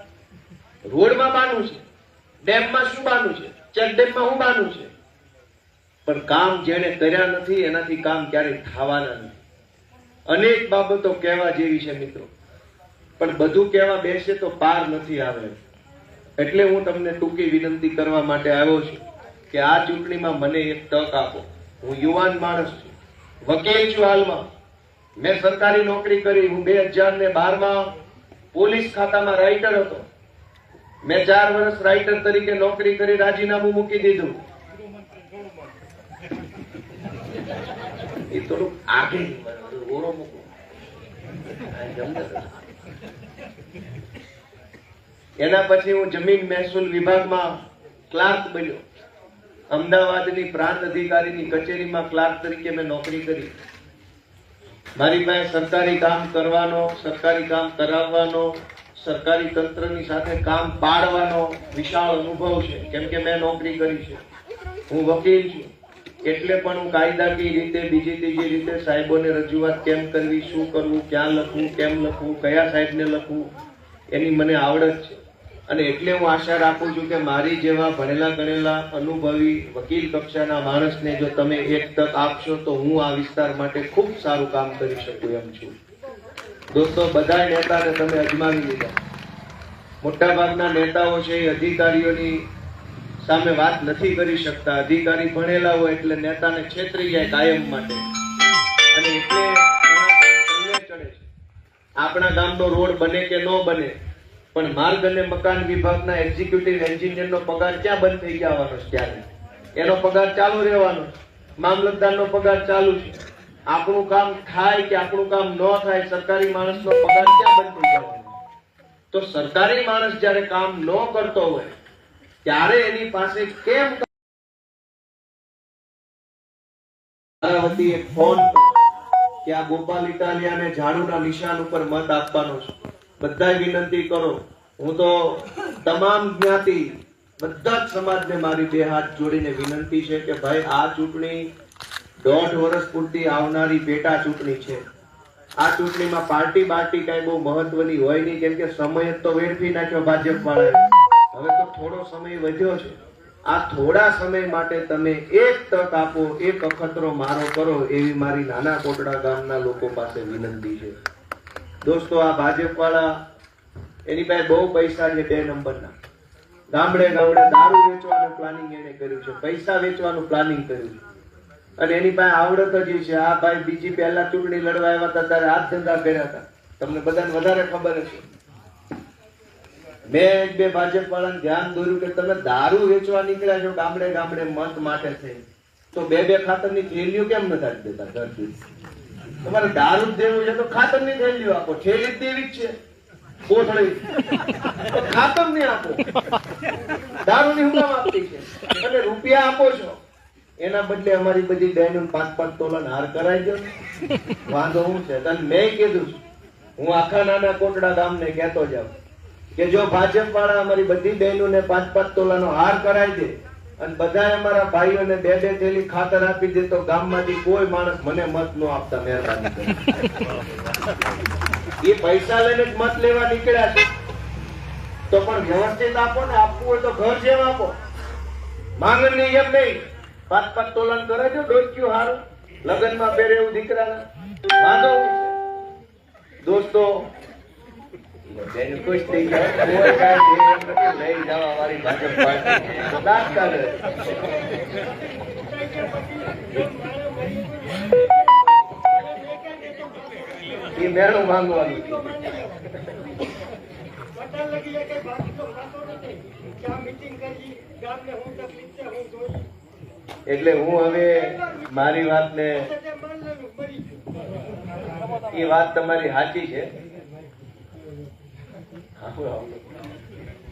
A: રોડમાં બાનું છે, ડેમમાં શું બાનું છે, ચેક ડેમમાં શું બાનું છે? પણ કામ જેને કર્યા નથી એનાથી કામ ક્યારેય થવાના નથી. અનેક બાબતો કહેવા જેવી છે મિત્રો, પણ બધું કહેવા બેસે તો પાર નથી આવે. એટલે હું તમને ટૂંકી વિનંતી કરવા માટે આવ્યો છું કે આ ચૂંટણીમાં મને એક તક આપો. હું યુવાન માણસ છું, વકીલ છું હાલમાં, મેં સરકારી નોકરી કરી. હું 2012 પોલીસ ખાતામાં રાઇટર હતો. મેં 4 વર્ષ રાઇટર તરીકે નોકરી કરી, રાજીનામું મૂકી દીધું. એ થોડુંક આગે ઓરો મૂકો. એના પછી હું જમીન મહેસૂલ વિભાગમાં ક્લાર્ક બન્યો. અમદાવાદની પ્રાંત અધિકારીની કચેરીમાં ક્લાર્ક તરીકે મેં નોકરી કરી. મારી પાસે સરકારી કામ કરવાનો, સરકારી કામ કરાવવાનો, સરકારી તંત્રની સાથે કામ પાડવાનો વિશાળ અનુભવ છે, કેમ કે મેં નોકરી કરી છે. હું વકીલ છું, એટલે પણ હું કાયદાકીય રીતે, બીજી ત્રીજી રીતે સાહેબોને રજૂઆત કેમ કરવી, શું કરવું, ક્યાં લખવું, કેમ લખવું, કયા સાહેબને લખવું, એની મને આવડત છે. અને એટલે હું આશા રાખું છું કે મારી જેવા ભણેલા ગણેલા અનુભવી વકીલ કક્ષાના માણસને જો તમે એક તક આપશો તો હું આ વિસ્તાર માટે ખૂબ સારું કામ કરી શકું એમ છું. દોસ્તો, બધા નેતાને તમે અજમાવી લીધા. મોટા ભાગના નેતાઓ છે એ અધિકારીઓની સામે વાત નથી કરી શકતા. અધિકારી ભણેલા હોય એટલે નેતાને છેતરી જાય કાયમ માટે, અને એટલે ચડે છે. આપણા ગામનો રોડ બને કે ન બને, પણ માર્ગ અને મકાન વિભાગના એક્ઝિક્યુટિવ એન્જિનિયરનો પગાર ક્યાં બંધ થઈ જવાનો છે? ત્યારે એનો પગાર ચાલુ રહેવાનો. મામલતદારનો પગાર ચાલુ છે. આપણું કામ થાય કે આપણું કામ ન થાય, સરકારી માણસનો પગાર ક્યાં બંધ થઈ જવાનો? તો સરકારી માણસ જ્યારે કામ ન કરતો હોય ત્યારે એની પાસે કેમ એક ફોન કે આ ગોપાલ ઇટાલિયાને ઝાડુના નિશાન ઉપર મત આપવાનો છે. બધાય વિનંતી કરો. હું તો તમામ જ્ઞાતિ, બધા જ સમાજને મારી 2 હાથ જોડીને વિનંતી છે કે ભાઈ, આ ચૂંટણી 1.5 વર્ષ પૂરતી આવનારી પેટા ચૂંટણી છે. આ ચૂંટણીમાં પાર્ટી કઈ બહુ મહત્વની હોય નહીં, કેમ કે સમય તો વેડફી નાખ્યો ભાજપ વાળાએ. હવે તો થોડો સમય વધ્યો છે. આ થોડા સમય માટે તમે એક તક આપો, એક અખતરો મારો કરો, એવી મારી નાના કોટડા ગામના લોકો પાસે વિનંતી છે. દોસ્તો, આ ભાજપ વાળા એની પાસે બહુ પૈસા છે. 2 નંબરના ગામડે દારૂ વેચવાનું પ્લાનિંગ એને કર્યું છે, પૈસા વેચવાનું પ્લાનિંગ કર્યું છે, અને એની પાસે આવડત જ છે. આ ભાઈ બીજી પહેલા ચૂંટણી લડવા આવ્યા હતા ત્યારે હાથ ધંધા કર્યા હતા. તમને બધાને વધારે ખબર હશે. મેં 1-2 ભાજપ વાળાને ધ્યાન દોર્યું કે તમે દારૂ વેચવા નીકળ્યા છો ગામડે મત માટે થઈ, તો 2-2 ખાતરની થેલીઓ કેમ નથી દેતા ઘરથી? તમારે દારૂ દેવું છે તો ખાતરની થેલીઓ આપો. થેલી દેવી જ છે, કોથળી, ખાતર ની આપો. દારૂ ની હુકામ આપતી છે અને રૂપિયા આપો છો. એના બદલે અમારી બધી બહેનો 5-5 તોલા હાર કરાઈ દો. વાંધો હું છે? અને મેં કીધું છું, હું આખા નાના કોટડા ગામને કહેતો જાઉં કે જો ભાજપ વાળા અમારી બધી બહેનોને 5-5 તોલાનો હાર કરાવી દે અને બધા અમારા ભાઈઓને 2-2 થેલી ખાતર આપી દે, તો ગામમાંથી કોઈ માણસ મને મત ન આપતા. મહેરબાની કરી. એ પૈસા લઈને જ મત લેવા નીકળ્યા છે, તો પણ વ્યવસ્થિત આપો ને. આપવું હોય તો ઘર જેમ આપો, માંગણી એમ નહીં. 5-5 તોલાન કરે છે ડોક્યું હારું, લગ્નમાં પહેરે એવું દીકરાના. વાંધો હું છે? દોસ્તો, ખુશ થઈ જાય. લઈ જવા વાળી ભાજપ પાર્ટી દાંત કાઢે. એ મેળું માંગવાનું. એટલે હું હવે મારી વાતને, એ વાત તમારી સાચી છે.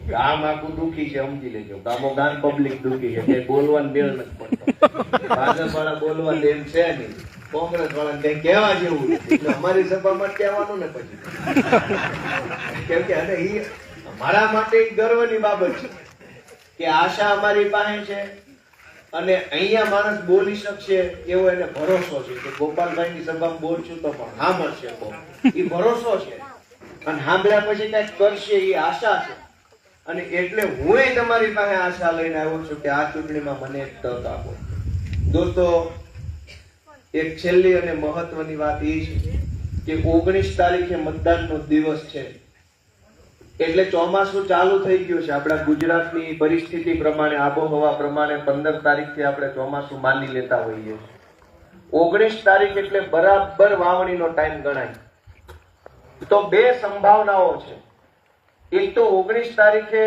A: ગામ આખું દુખી છે, સમજી લેજો. ગામો ગામ પબ્લિક દુખી છે. કઈ બોલવાનું મેળ નથી પડતો. ભાજપ વાળા બોલવા એમ છે નહીં, કોંગ્રેસ વાળા કઈ કહેવા જેવું નથી. એટલે અમારી સભામાં કહેવાનું ને પછી, કેમ કે અને એ અમારા માટે એક ગર્વની બાબત છે કે આશા અમારી પાસે છે અને અહીંયા માણસ બોલી શકશે એવો એને ભરોસો છે કે ગોપાલભાઈની સભામાં બોલશું તો પણ સાંભળશે. એ ભરોસો છે અને સાંભળ્યા પછી કઈક કરશે એ આશા છે. અને એટલે હું તમારી પાસે આશા લઈને આવ્યો છું કે આ ચૂંટણીમાં મને એક તક આપો. દોસ્તો, એક છેલ્લી અને મહત્વની વાત એ છે કે 19 તારીખે મતદાનનો દિવસ છે. એટલે ચોમાસું ચાલુ થઈ ગયું છે. આપણા ગુજરાતની પરિસ્થિતિ પ્રમાણે, આબોહવા પ્રમાણે 15 તારીખથી આપણે ચોમાસું માની લેતા હોઈએ. 19 તારીખ એટલે બરાબર વાવણીનો ટાઈમ ગણાય. તો બે સંભાવનાઓ છે. એક તો 19 તારીખે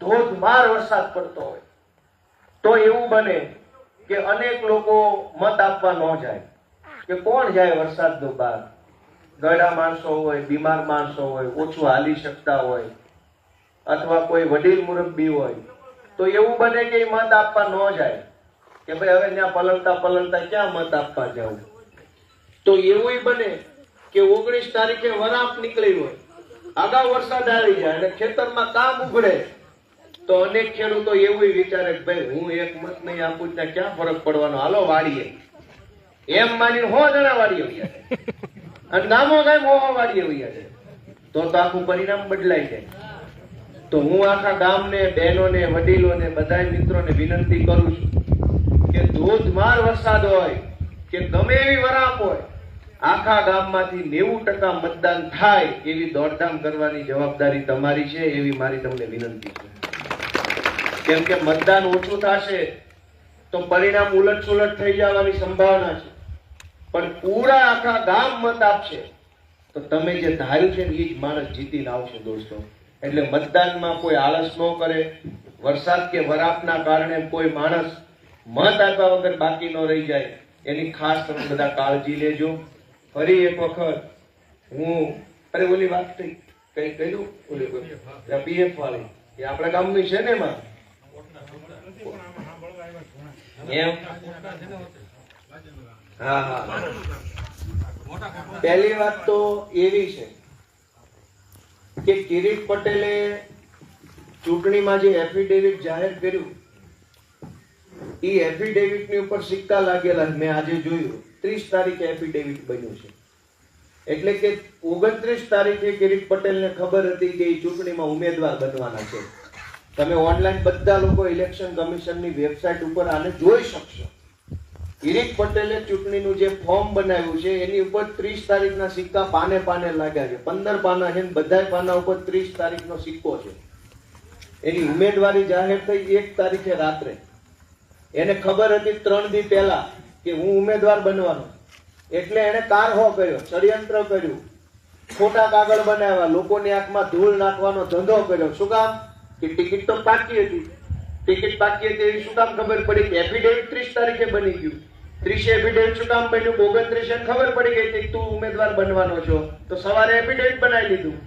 A: ધોધમાર વરસાદ પડતો હોય તો એવું બને કે અનેક લોકો મત આપવા ન જાય, કે કોણ જાય વરસાદનો બહાર, ગયડા માણસો હોય, બીમાર માણસો હોય, ઓછું હાલી શકતા હોય, અથવા કોઈ વડીલ મુરબ્બી હોય, તો એવું બને કે મત આપવા ન જાય, કે ભાઈ હવે ત્યાં પલળતા પલળતા ક્યાં મત આપવા જવું. તો એવું બને કે 19 તારીખે વરાપ નીકળી હોય, અગાઉ વરસાદ આવી જાય અને ખેતરમાં કામ ઉઘડે, તો અનેક ખેડૂતો એવું વિચારે કે ભાઈ હું એક મત નહીં આપું ત્યાં ક્યાં ફરક પડવાનો, હાલો વાડીએ, એમ માનીને 100 જણા વાડીએ વયા જાય અને ગામો ગામ 100 વાડીએ વયા જાય, તો આખું પરિણામ બદલાઈ જાય. તો હું આખા ગામને, બહેનોને, વડીલોને, બધા મિત્રોને વિનંતી કરું છું કે ધોધમાર વરસાદ હોય કે ગમે એવી વરાપ હોય, આખા ગામમાંથી 90% મતદાન થાય એવી દોડધામ કરવાની જવાબદારી તમારી છે, એવી મારી તમને વિનંતી છે. કેમ કે મતદાન ઓછું થશે તો પરિણામ ઉલટસુલટ થઈ જવાની સંભાવના છે, પણ પૂરા આખા ગામ મત આપશે તો તમે જે ધાર્યું છે ને એ જ માણસ જીતીને આવશે દોસ્તો. એટલે મતદાનમાં કોઈ આળસ ન કરે, વરસાદ કે વરાપના કારણે કોઈ માણસ મત આપ્યા વગર બાકી ન રહી જાય, એની ખાસ તમે બધા કાળજી લેજો. ફરી એક વખત હું ઓલી વાત થઈ કઈ કહ્યું, ઓલી પીએફ વાળી એ આપણા ગામની છે ને, એમાં એમ હા. પહેલી વાત તો એવી છે કે કિરીટ પટેલે ચૂંટણીમાં જે એફિડેવિટ જાહેર કર્યું, એ એફિડેવિટ ની ઉપર સિક્કા લાગેલા મેં આજે જોયું. 30 તારીખે એફિડેવિટ બન્યું છે, એટલે કે 29 તારીખે કિરીટ પટેલને ખબર હતી કે એ ચૂંટણીમાં ઉમેદવાર બનવાના છે. તમે ઓનલાઈન બધા લોકો ઇલેક્શન કમિશનની વેબસાઇટ ઉપર આને જોઈ શકશો. કિરીટ પટેલે ચૂંટણીનું જે ફોર્મ બનાવ્યું છે એની ઉપર 30 તારીખના સિક્કા પાને પાને લાગ્યા છે. 15 પાના છે, બધા પાના ઉપર 30 તારીખનો સિક્કો છે. એની ઉમેદવારી જાહેર થઈ 1 તારીખે રાત્રે. એને ખબર હતી 3 દી પહેલા કે હું ઉમેદવાર બનવાનો, એટલે એને કારહો કર્યો, ષડયંત્ર કર્યું, ખોટા કાગળ બનાવ્યા, લોકોની આંખમાં ધૂળ નાખવાનો ધંધો કર્યો. શું કામ? કે ટિકિટ તો પાકી હતી. ટિકિટ પાકી હતી એવી શું કામ ખબર પડી? કે એફિડેવિટ 30 તારીખે બની ગયું. 30 એફિડેવિટ શું કામ બન્યું? 29 ખબર પડી ગઈ કે તું ઉમેદવાર બનવાનો છો, તો સવારે એફિડેવિટ બનાવી લીધું.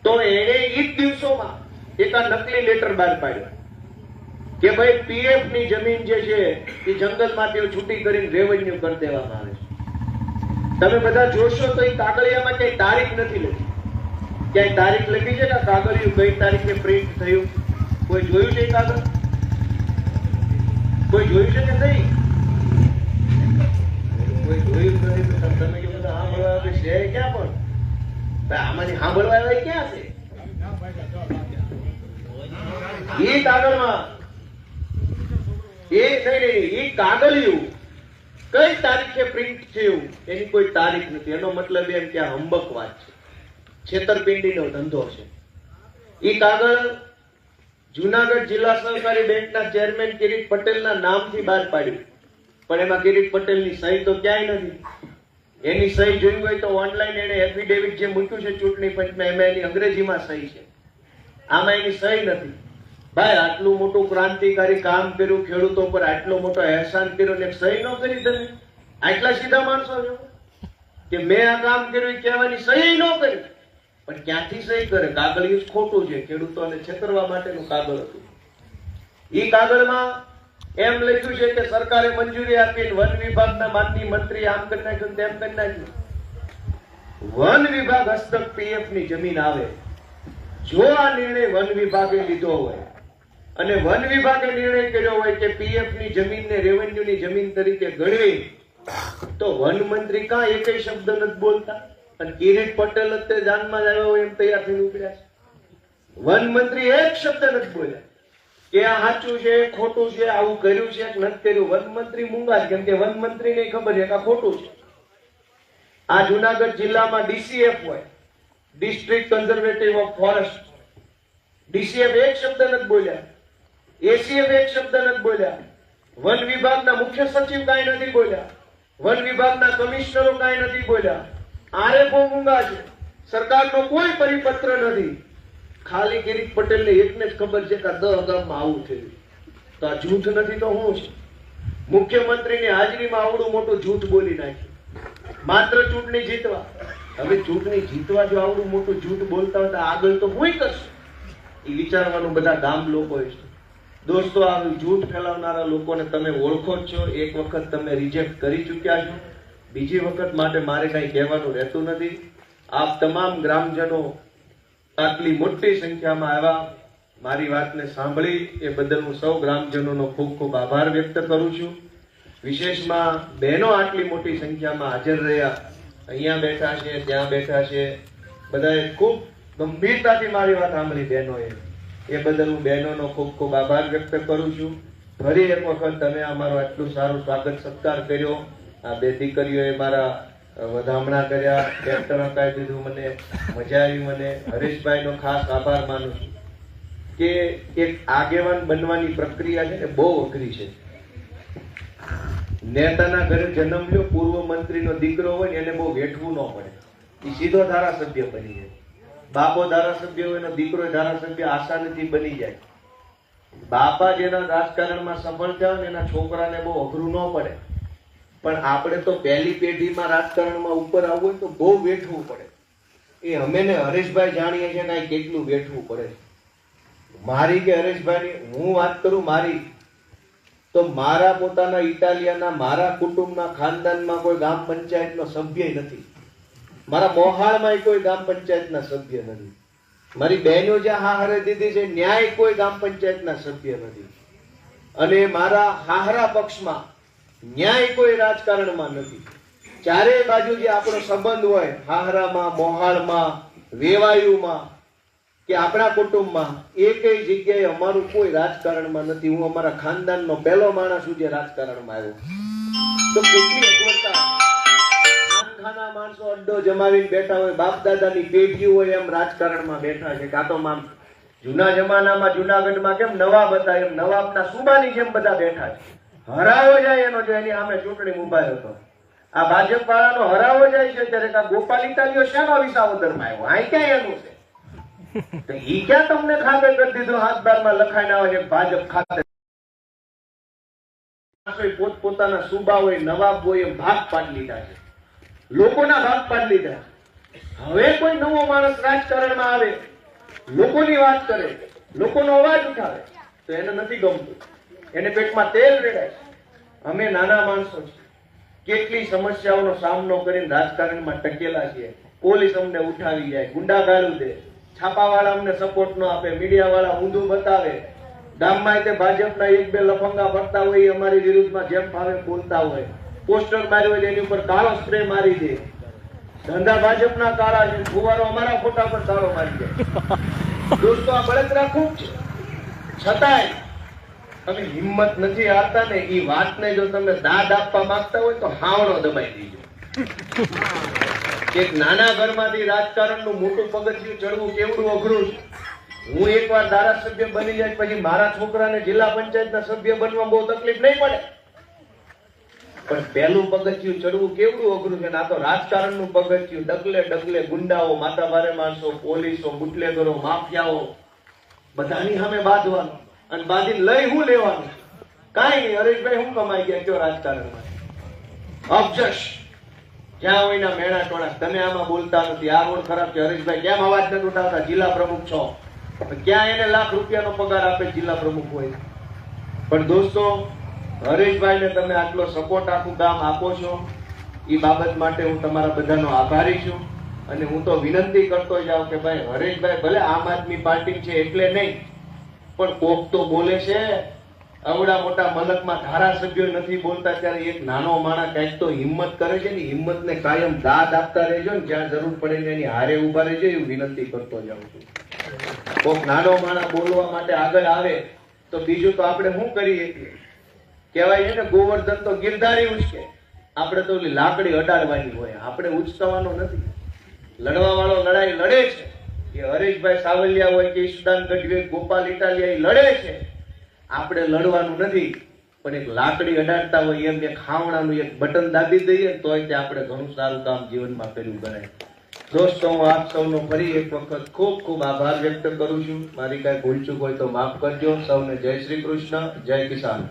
A: તો એને એ જ દિવસોમાં એક નકલી લેટર બહાર પાડ્યો કે ભાઈ પીએફ ની જમીન જે છે એ જંગલમાંથી છૂટી કરીને રેવન્યુ કરી દેવામાં આવે છે. તમે બધા જોશો તો એ કાગળિયામાં ક્યાંય તારીખ નથી લખી. ક્યાંય તારીખ લખી છે કે કાગળિયું કઈ તારીખે પ્રિન્ટ થયું? કોઈ જોયું છે કાગળ? કોઈ જોયું છે કે નહીં? કોઈ જોયું નથી. તમે કે બધા સાંભળવા આવે છે ક્યાં? પણ આમાંથી સાંભળવા આવે ક્યાં છે? એ કાગળમાં એ કાગળિયું કઈ તારીખે પ્રિન્ટ થયું એની કોઈ તારીખ નથી. એનો મતલબ એમ કે આ હંબક વાત છે, છેતરપિંડીનો ધંધો છે. એ કાગળ જુનાગઢ જિલ્લા સહકારી બેંકના ચેરમેન કિરીટ પટેલના નામથી બહાર પાડ્યું, પણ એમાં કિરીટ પટેલની સહી તો ક્યાંય નથી. એની સહી જોઈ હોય તો ઓનલાઈન એને એફિડેવિટ જે મૂક્યું છે ચૂંટણી પંચમાં, એમાં એની અંગ્રેજીમાં સહી છે, આમાં એની સહી નથી. ભાઈ આટલું મોટું ક્રાંતિકારી કામ કર્યું, ખેડૂતો પર આટલો મોટો અહેસાન કર્યો ને સહી ન કરી? તમે આટલા સીધા માણસો છો કે મેં આ કામ કર્યું કહેવાની સહી ન કરી? પણ ક્યાંથી સહી કરે? કાગળિયું જ ખોટું છે, ખેડૂતોને છેતરવા માટેનું કાગળ હતું. એ કાગળમાં એમ લખ્યું છે કે સરકારે મંજૂરી આપી, વન વિભાગના માનનીય મંત્રી આમ કરી નાખ્યું, તેમ કરી નાખ્યું. વન વિભાગ હસ્તક પીએફ ની જમીન આવે. જો આ નિર્ણય વન વિભાગે લીધો હોય અને વન વિભાગે નિર્ણય કર્યો હોય કે પીએફ ની જમીનને રેવન્યુ ની જમીન તરીકે ગણવી, તો વન મંત્રી કાં એકેય શબ્દ નથી બોલતા? અને કિરીટ પટેલ અત્યારે જાનમાં જ આવ્યા હોય એમ તૈયાર થઈને ઉપડ્યા છે. વન મંત્રી એક શબ્દ નથી બોલ્યા કે આ સાચું છે, ખોટું છે, આવું કર્યું છે કે નથી કર્યું. વન મંત્રી મૂંગા જ, કેમ કે વન મંત્રી ને ખબર છે કે આ ખોટું છે. આ જુનાગઢ જિલ્લામાં ડીસીએફ હોય, district conservative of forest, DCF એક શબ્દ નથી બોલ્યા, એસીએફ એક શબ્દ નથી બોલ્યા, વન વિભાગના મુખ્ય સચિવ કાંઈ નથી બોલ્યા, વન વિભાગના કમિશનરો કાંઈ નથી બોલ્યા. આરએફઓ મૂંગા છે. સરકારનો કોઈ પરિપત્ર નથી. ખાલી કિરીટ પટેલને એકને જ ખબર છે કે આ 10 ગામમાં આવું થયું. તો આ જૂઠ નથી તો શું છે? મુખ્યમંત્રીની હાજરીમાં આવડું મોટું જૂઠ બોલી નાખ્યું માત્ર ચૂંટણી જીતવા. હવે ચૂંટણી જીતવા જો આવડું મોટું જૂઠ બોલતા હોય તો આગળ તો હું કરશે એ વિચારવાનું બધા ગામ લોકો છે. દોસ્તો, આ જૂઠ ફેલાવનારા લોકોને તમે ઓળખો જ છો. એક વખત તમે રિજેક્ટ કરી ચૂક્યા છો. બીજી વખત માટે મારે કઈ કહેવાનું રહેતું નથી. આપ તમામ ગ્રામજનો આટલી મોટી સંખ્યામાં આવ્યા, મારી વાતને સાંભળી એ બદલ હું સૌ ગ્રામજનોનો ખૂબ ખૂબ આભાર વ્યક્ત કરું છું. વિશેષમાં બહેનો આટલી મોટી સંખ્યામાં હાજર રહ્યા, અહીંયા બેઠા છે, ત્યાં બેઠા છે, બધાએ ખૂબ ગંભીરતાથી મારી વાત સાંભળી બહેનોએ. એ બદલ હું બહેનોનો ખૂબ ખૂબ આભાર વ્યક્ત કરું છું. ફરી એક વખત તમે અમારો આટલું સારું સ્વાગત સત્કાર કર્યો. આ બે દીકરીઓએ મારા વધામણા કર્યા, ટ્રેક્ટર અપાઈ દીધું, મને મજા આવી. મને હરેશભાઈનો ખાસ આભાર માનું છું કે એક આગેવાન બનવાની પ્રક્રિયા છે ને બહુ અઘરી છે. નેતાના ઘરે જન્મ લ્યો, પૂર્વ મંત્રીનો દીકરો હોય ને એને બહુ વેઠવું ન પડે, એ સીધો ધારાસભ્ય બની જાય. બાપો ધારાસભ્ય હોય ને દીકરો ધારાસભ્ય આસાનીથી બની જાય. બાપા જેના રાજકારણમાં સફળ થયા ને એના છોકરાને બહુ અઘરું ન પડે. પણ આપણે તો પહેલી પેઢીમાં રાજકારણમાં ઉપર આવવું હોય તો બહુ વેઠવું પડે. એ અમે ને હરેશભાઈ જાણીએ છીએ ને કેટલું વેઠવું પડે. મારી કે હરેશભાઈની હું વાત કરું, મારી તો મારા પોતાના ઇટાલિયાના મારા કુટુંબના ખાનદાનમાં કોઈ ગામ પંચાયતનો સભ્ય નથી. મારા મોહાળમાં કોઈ ગામ પંચાયતના સભ્ય નથી. મારી બહેનો જ્યાં હાહરે દીધી છે ન્યાય કોઈ ગામ પંચાયતના સભ્ય નથી. અને મારા હાહરા પક્ષમાં ન્યાય કોઈ રાજકારણમાં નથી. ચારેય બાજુ જે આપણો સંબંધ હોય, હાહરામાં, મોહાળમાં, વેવાયુમાં કે આપણા કુટુંબમાં, એકેય જગ્યાએ અમારું કોઈ રાજકારણમાં નથી. હું અમારા ખાનદાનનો પહેલો માણસ છું જે રાજકારણમાં આવ્યો. તો કેટલી અગવડતા! ખાના માણસો અડ્ડો જમાવીને બેઠા હોય, બાપ દાદાની પેઢી હોય એમ રાજકારણમાં બેઠા છે. કાં તો જૂના જમાનામાં જુનાગઢમાં કેમ નવાબ હતા એમ નવાબના સુબાની જેમ બધા બેઠા છે. હરાવો જાય એનો જો એની સામે ચૂંટણી ઉભા હતો. આ ભાજપ વાળાનો હરાવો જાય છે ત્યારે કા ગોપાલ ઇટાલિયો શાનો વિસાવદરમાં આવ્યો? આ ક્યાં એનું છે? તો ઈ ક્યાં તમને ખાતે કરી દીધું? હાથ બારમાં લખાઈને આવે છે ભાજપ ખાતે. પોતપોતાના સુબા હોય, નવાબ હોય એમ ભાગ પાડી લીધા છે. લોકોના ભાગ પાડી લીધા. હવે કોઈ નવો માણસ રાજકારણમાં આવે, લોકોની વાત કરે, લોકોનો અવાજ ઉઠાવે તો એને નથી ગમતું. એને પેટમાં તેલ રેડાય. અમે નાના માણસો છીએ, કેટલી સમસ્યાઓનો સામનો કરીને રાજકારણમાં ટકેલા છીએ. પોલીસ અમને ઉઠાવી જાય, ગુંડા ગાળું દે, છાપાવાળા અમને સપોર્ટ ન આપે, મીડિયાવાળા ઊંધું બતાવે, ગામમાં તે ભાજપના એક બે લફંગા ફરતા હોય એ અમારી વિરુદ્ધમાં જેમ ફાવે બોલતા હોય, પોસ્ટર માર્યો હોય એની ઉપર કાળો સ્પ્રે મારી દે, ધંધા ભાજપના કાળા છે, ફુવારો અમારા ફોટા પર કાળો મારી દે. દોસ્તો, આ બળતરા ખૂબ છે. છતાંય તમે હિંમત નથી હારતા ને. એ વાતને જો તમે દાદ આપવા માંગતા હોય તો હાવણો દબાઈ દીજો. એક નાના ઘરમાંથી રાજકારણનું મોટું પગથિયું ચડવું કેવડું અઘરું છે. હું એકવાર ધારાસભ્ય બની જાય પછી મારા છોકરાને જિલ્લા પંચાયતના સભ્ય બનવા બહુ તકલીફ નહીં પડે. પણ પહેલું પગથિયું ચડવું કેવડું અઘરું છે. આ તો રાજકારણનું પગથિયું. ડગલે ડગલે ગુંડાઓ, માથાભારે માણસો, પોલીસો, બુટલેગરો, માફિયાઓ બધાની સામે બાંધવાનું. અને બાંધીને લઈ હું લેવાનું? કાંઈ નહીં. હરેશભાઈ હું કમાઈ ગયા કયો રાજકારણમાં? અબજશ જ્યાં હોય ના મેણા ટોળા. તમે આમાં બોલતા નથી, આ રોડ ખરાબ છે. હરેશભાઈ કેમ અવાજ નથી ઉઠાવતા? જિલ્લા પ્રમુખ છો. ક્યાં એને લાખ રૂપિયાનો પગાર આપે જિલ્લા પ્રમુખ હોય? પણ દોસ્તો, હરેશભાઈને તમે આટલો સપોર્ટ આખું ગામ આપો છો એ બાબત માટે હું તમારા બધાનો આભારી છું. અને હું તો વિનંતી કરતો જાઉં કે ભાઈ હરેશભાઈ ભલે આમ આદમી પાર્ટી છે એટલે નહીં, પણ કોક તો બોલે છે. અવડા મોટા મલકમાં ધારાસભ્યો નથી બોલતા ત્યારે એક નાનો માણસ કંઈક તો હિંમત કરે છે ને. હિંમતને કાયમ દાદ આપતા રહેજો ને, જ્યાં જરૂર પડે ને એની હારે ઉભા રહેજો એવું વિનંતી કરતો જાઉં છું. કોક નાનો માણસ બોલવા માટે આગળ આવે તો બીજું તો આપણે શું કરીએ? કહેવાય છે ને ગોવર્ધન તો ગિરધારી ઉચકે, આપણે તો લાકડી અડાડવાની હોય. આપણે ઉચકવાનો નથી. લડવા વાળો લડાઈ લડે છે. એ હરેશભાઈ સાવલિયા હોય કે ઈશુદાન ગઢવી, ગોપાલ ઇટાલિયા લડે છે. આપણે લડવાનું નથી. પણ એક લાકડી અડાડતા હોય એમ એક ખાવણાનું એક બટન દાબી દઈએ તોય તે આપણે ઘણું સારું કામ જીવનમાં કર્યું ગણાય. દોસ્તો, હું આપ સૌનો ફરી એક વખત ખૂબ ખૂબ આભાર વ્યક્ત કરું છું. મારી કાંઈ ભૂલચૂક હોય તો માફ કરજો. સૌને જય શ્રી કૃષ્ણ, જય કિસાન.